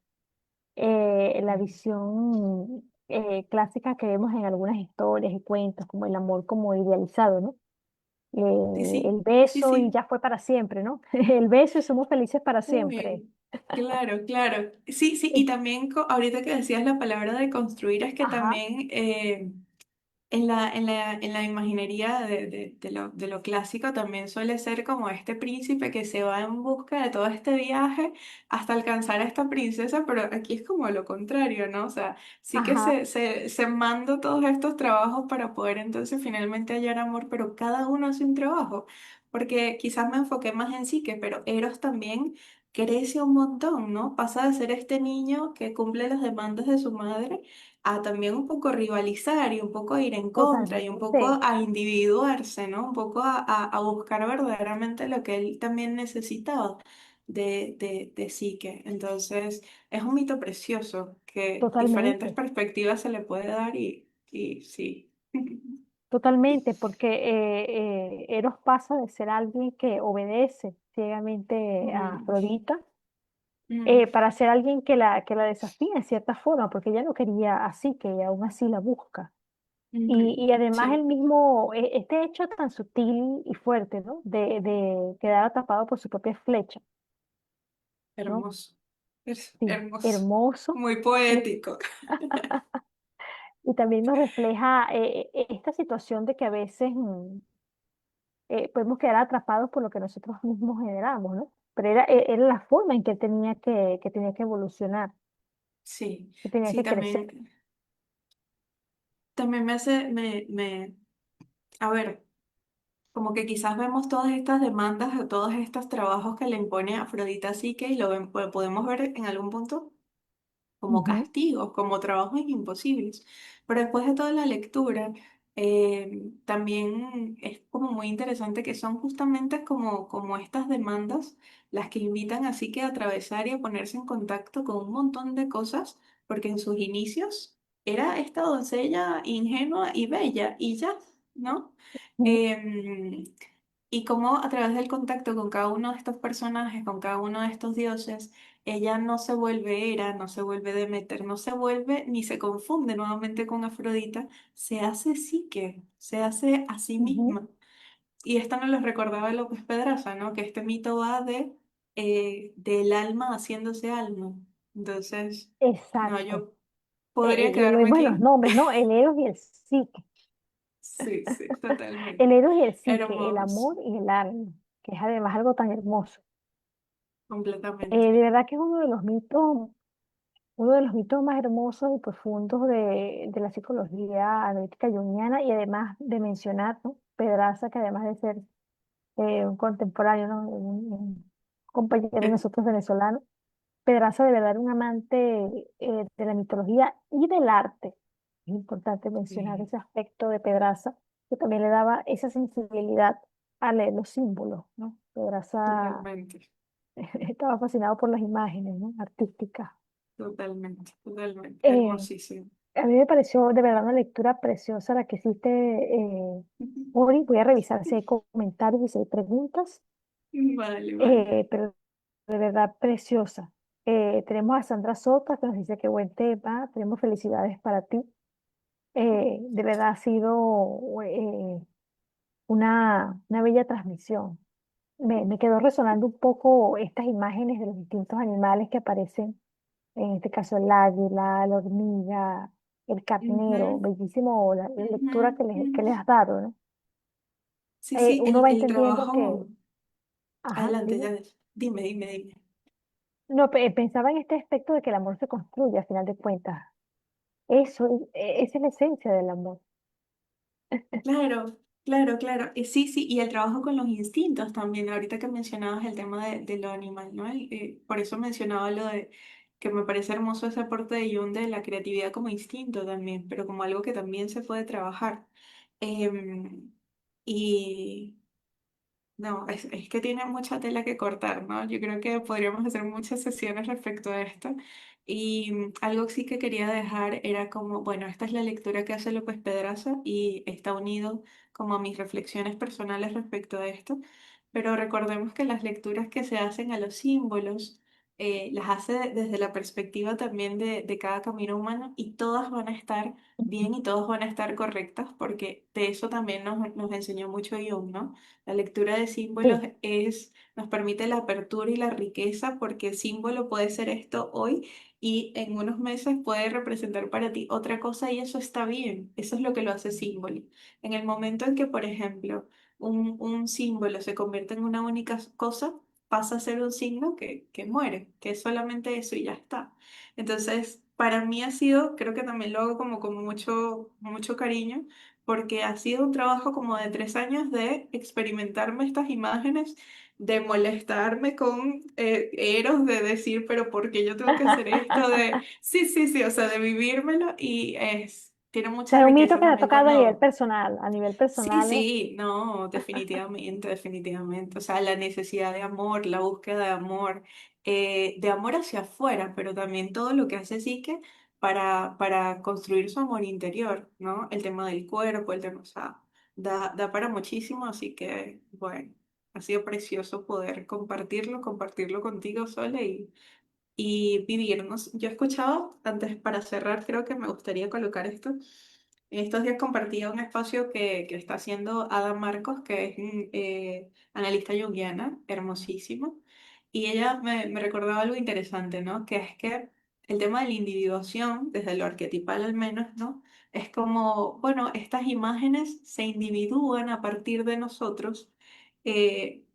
la Mm. visión clásica que vemos en algunas historias y cuentos, como el amor como idealizado, ¿no? Sí, El sí, sí, beso y sí. ya fue para siempre, ¿no? El beso y somos felices para siempre. Uy, claro, claro. Sí, sí, y Eh, también ahorita que decías la palabra de construir, es que Ajá, también en la imaginería de lo clásico también suele ser como este príncipe que se va en busca de todo este viaje hasta alcanzar a esta princesa, pero aquí es como lo contrario, ¿no? O sea, sí que ajá, se manda todos estos trabajos para poder entonces finalmente hallar amor, pero cada uno hace un trabajo, porque quizás me enfoqué más en Psique, pero Eros también crece un montón, ¿no? Pasa de ser este niño que cumple las demandas de su madre a también un poco rivalizar y un poco a ir en contra y un poco totalmente, a individuarse, ¿no? Un poco a buscar verdaderamente lo que él también necesitaba de psique. Entonces, es un mito precioso que diferentes totalmente, perspectivas se le puede dar y sí. totalmente, porque Eros pasa de ser alguien que obedece ciegamente a Mm, Afrodita mm, para ser alguien que la desafía en cierta forma, porque ella no quería así, que ella aún así la busca. Y además el sí, mismo, este hecho tan sutil y fuerte, ¿no? De quedar atrapado por su propia flecha, ¿no? hermoso. Es Sí, hermoso. hermoso. Muy Y, poético. y también nos refleja esta situación de que a veces podemos quedar atrapados por lo que nosotros mismos generamos, ¿no? Pero era la forma en que tenía que evolucionar, Sí, que tenía sí, que crecer. también me hace, a ver. Como que quizás vemos todas estas demandas o todos estos trabajos que le impone Afrodita Psique y podemos ver en algún punto como Ujú, castigos, como trabajos imposibles. Pero después de toda la lectura, también es como muy interesante que son justamente como estas demandas las que invitan así que a atravesar y a ponerse en contacto con un montón de cosas, porque en sus inicios era esta doncella ingenua y bella y ya, ¿no? ujú, Em, y cómo a través del contacto con cada uno de estos personajes, con cada uno de estos dioses, ella no se vuelve Hera, no se vuelve Demeter, no se vuelve ni se confunde nuevamente con Afrodita, se hace Psique, se hace a sí ujú. misma. Y esto nos lo recordaba López Pedraza, ¿no? Que este mito va del alma haciéndose alma. Entonces, no, Exacto. yo podría quedarme Buenos aquí. nombres, ¿no? El Eros y el Psique. Sí, sí, totalmente. El Eros y el Psique, el Hermoso, amor y el alma, que es además algo tan hermoso. completamente. De verdad que es uno de los mitos más hermosos y profundos de la psicología analítica junguiana y además de mencionar, ¿no? Pedraza, que además de ser un contemporáneo, ¿no? Un compañero de nosotros venezolano, Pedraza de verdad era un amante de la mitología y del arte. Es importante mencionar Sí, ese aspecto de Pedraza, que también le daba esa sensibilidad a leer los símbolos, ¿no? Pedraza totalmente, estaba fascinado por las imágenes, ¿no? Artísticas. totalmente, totalmente. Eh, Hermosísimo. a mí me pareció de verdad una lectura preciosa la que hiciste, Ori. Voy a revisar si hay comentarios y si hay preguntas, Vale, vale. pero de verdad preciosa. Tenemos a Sandra Sota que nos dice que buen tema, tenemos felicidades para ti. De verdad ha sido una bella transmisión. Me quedó resonando un poco estas imágenes de los distintos animales que aparecen, en este caso el águila, la hormiga, el carnero. Ujú, Bellísimo la ujú, lectura que ujú. les has dado, ¿no? Sí, sí, Uno va el entendiendo que, trabajo. ajá, Adelante, dime. ya. Dime, dime, dime. No, pensaba en este aspecto de que el amor se construye al final de cuentas. Eso, esa es la esencia del amor. Claro. Claro, claro. Sí, sí, y el trabajo con los instintos también. Ahorita que mencionabas el tema de lo animal, ¿no? Por eso mencionaba lo de que me parece hermoso ese aporte de Jung de la creatividad como instinto también, pero como algo que también se puede trabajar. Em, y no, es que tiene mucha tela que cortar, ¿no? Yo creo que podríamos hacer muchas sesiones respecto a esto. Y algo sí que quería dejar era como, bueno, esta es la lectura que hace López Pedraza y está unido como a mis reflexiones personales respecto a esto. Pero recordemos que las lecturas que se hacen a los símbolos las hace desde la perspectiva también de cada camino humano y todas van a estar bien y todas van a estar correctas porque de eso también nos enseñó mucho Jung, ¿no? La lectura de símbolos Sí, nos permite la apertura y la riqueza porque el símbolo puede ser esto hoy y en unos meses puede representar para ti otra cosa y eso está bien. Eso es lo que lo hace símbolo. En el momento en que, por ejemplo, un símbolo se convierte en una única cosa, pasa a ser un signo que muere, que es solamente eso y ya está. Entonces, para mí ha sido, creo que también lo hago como con mucho, mucho cariño porque ha sido un trabajo como de 3 años de experimentarme estas imágenes, de molestarme con Eros, de decir, pero ¿por qué yo tengo que hacer esto? De, sí, sí, sí, o sea, de vivírmelo y tiene mucha es un mito riqueza que me ha también tocado cuando... a nivel Sí, personal es, sí, no, definitivamente, definitivamente. O sea, la necesidad de amor, la búsqueda de amor hacia afuera, pero también todo lo que hace Psique para construir su amor interior, ¿no? El tema del cuerpo, el tema, o sea, da para muchísimo, así que, bueno, ha sido precioso poder compartirlo contigo, Sole, y vivirnos. Yo he escuchado, antes para cerrar, creo que me gustaría colocar esto. En estos días compartía un espacio que está haciendo Ada Marcos, que es analista junguiana, hermosísimo, y ella me recordaba algo interesante, ¿no? Que es que el tema de la individuación, desde lo arquetipal al menos, ¿no? Es como, bueno, estas imágenes se individúan a partir de nosotros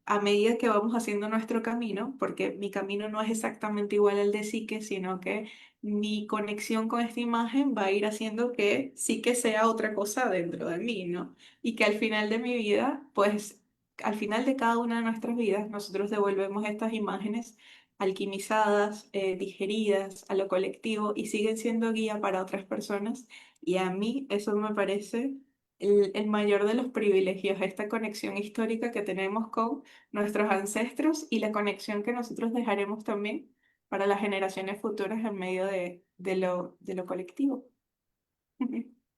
a medida que vamos haciendo nuestro camino, porque mi camino no es exactamente igual al de Psique, sino que mi conexión con esta imagen va a ir haciendo que Psique sea otra cosa dentro de mí, ¿no? Y que al final de mi vida, pues al final de cada una de nuestras vidas, nosotros devolvemos estas imágenes alquimizadas, digeridas a lo colectivo y siguen siendo guía para otras personas. Y a mí eso me parece el mayor de los privilegios, esta conexión histórica que tenemos con nuestros ancestros y la conexión que nosotros dejaremos también para las generaciones futuras en medio de lo colectivo.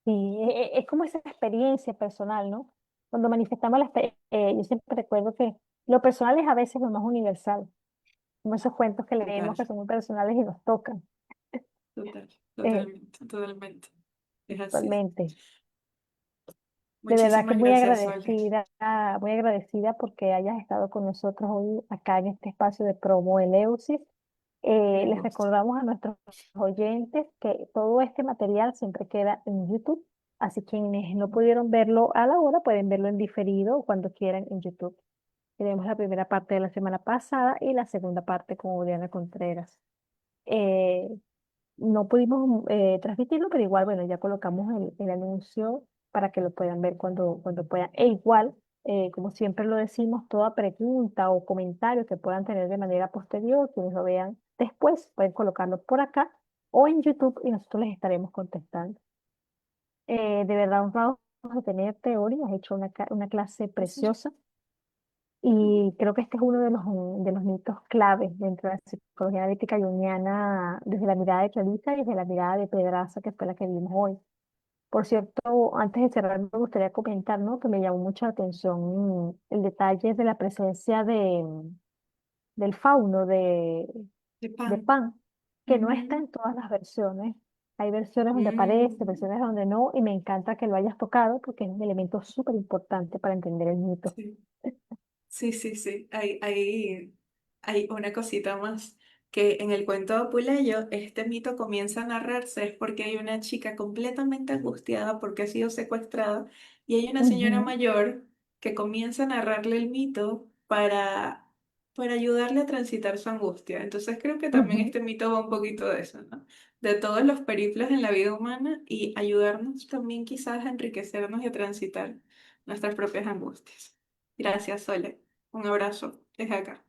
sí, es como esa experiencia personal, ¿no? Cuando manifestamos yo siempre recuerdo que lo personal es a veces lo más universal, como esos cuentos que Total, leemos que son muy personales y nos tocan, total, eh, totalmente, totalmente. Es así. actualmente. De verdad que Muchísimas gracias, Sole. muy agradecida porque hayas estado con nosotros hoy acá en este espacio de Promo Eleusis. Un Les gusto. recordamos a nuestros oyentes que todo este material siempre queda en YouTube, así que quienes no pudieron verlo a la hora pueden verlo en diferido o cuando quieran en YouTube. Tenemos la primera parte de la semana pasada y la segunda parte con Oriana Contreras. Eh, no pudimos transmitirlo, pero igual, bueno, ya colocamos el anuncio para que lo puedan ver cuando puedan. E igual, como siempre lo decimos, toda pregunta o comentario que puedan tener de manera posterior, quienes lo vean después, pueden colocarlo por acá o en YouTube y nosotros les estaremos contestando. De verdad, honrados de tenerte, Ori, has hecho una clase Placer. preciosa. Y creo que este es uno de los mitos claves dentro de la psicología analítica junguiana, desde la mirada de Clarisa y desde la mirada de Pedraza, que fue la que vimos hoy. Por cierto, antes de cerrar, me gustaría comentar, ¿no? Que me llamó mucho la atención el detalle de la presencia del fauno De de pan. Pan, que no está Ujú. en todas las versiones. Hay versiones donde aparece, Mm, versiones donde no, y me encanta que lo hayas tocado porque es un elemento súper importante para entender el mito. sí. Sí, sí, sí. Hay una cosita más, que en el cuento de Apuleyo, este mito comienza a narrarse es porque hay una chica completamente angustiada porque ha sido secuestrada y hay una señora Ujú, mayor que comienza a narrarle el mito para ayudarle a transitar su angustia. Entonces creo que también ujú. este mito va un poquito de eso, ¿no? De todos los periplos en la vida humana y ayudarnos también quizás a enriquecernos y a transitar nuestras propias angustias. Gracias, Sole. Un abrazo desde acá.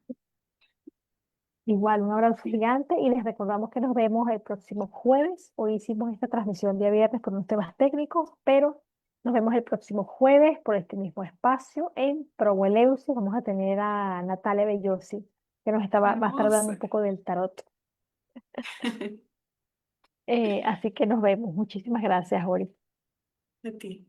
Igual, un abrazo gigante y les recordamos que nos vemos el próximo jueves. Hoy hicimos esta transmisión día viernes por unos temas técnicos, pero nos vemos el próximo jueves por este mismo espacio en Probueleusis. Vamos a tener a Natalia Bellosi, que va a estar dando Hermoso. un poco del tarot. Así que nos vemos. Muchísimas gracias, Ori. A ti.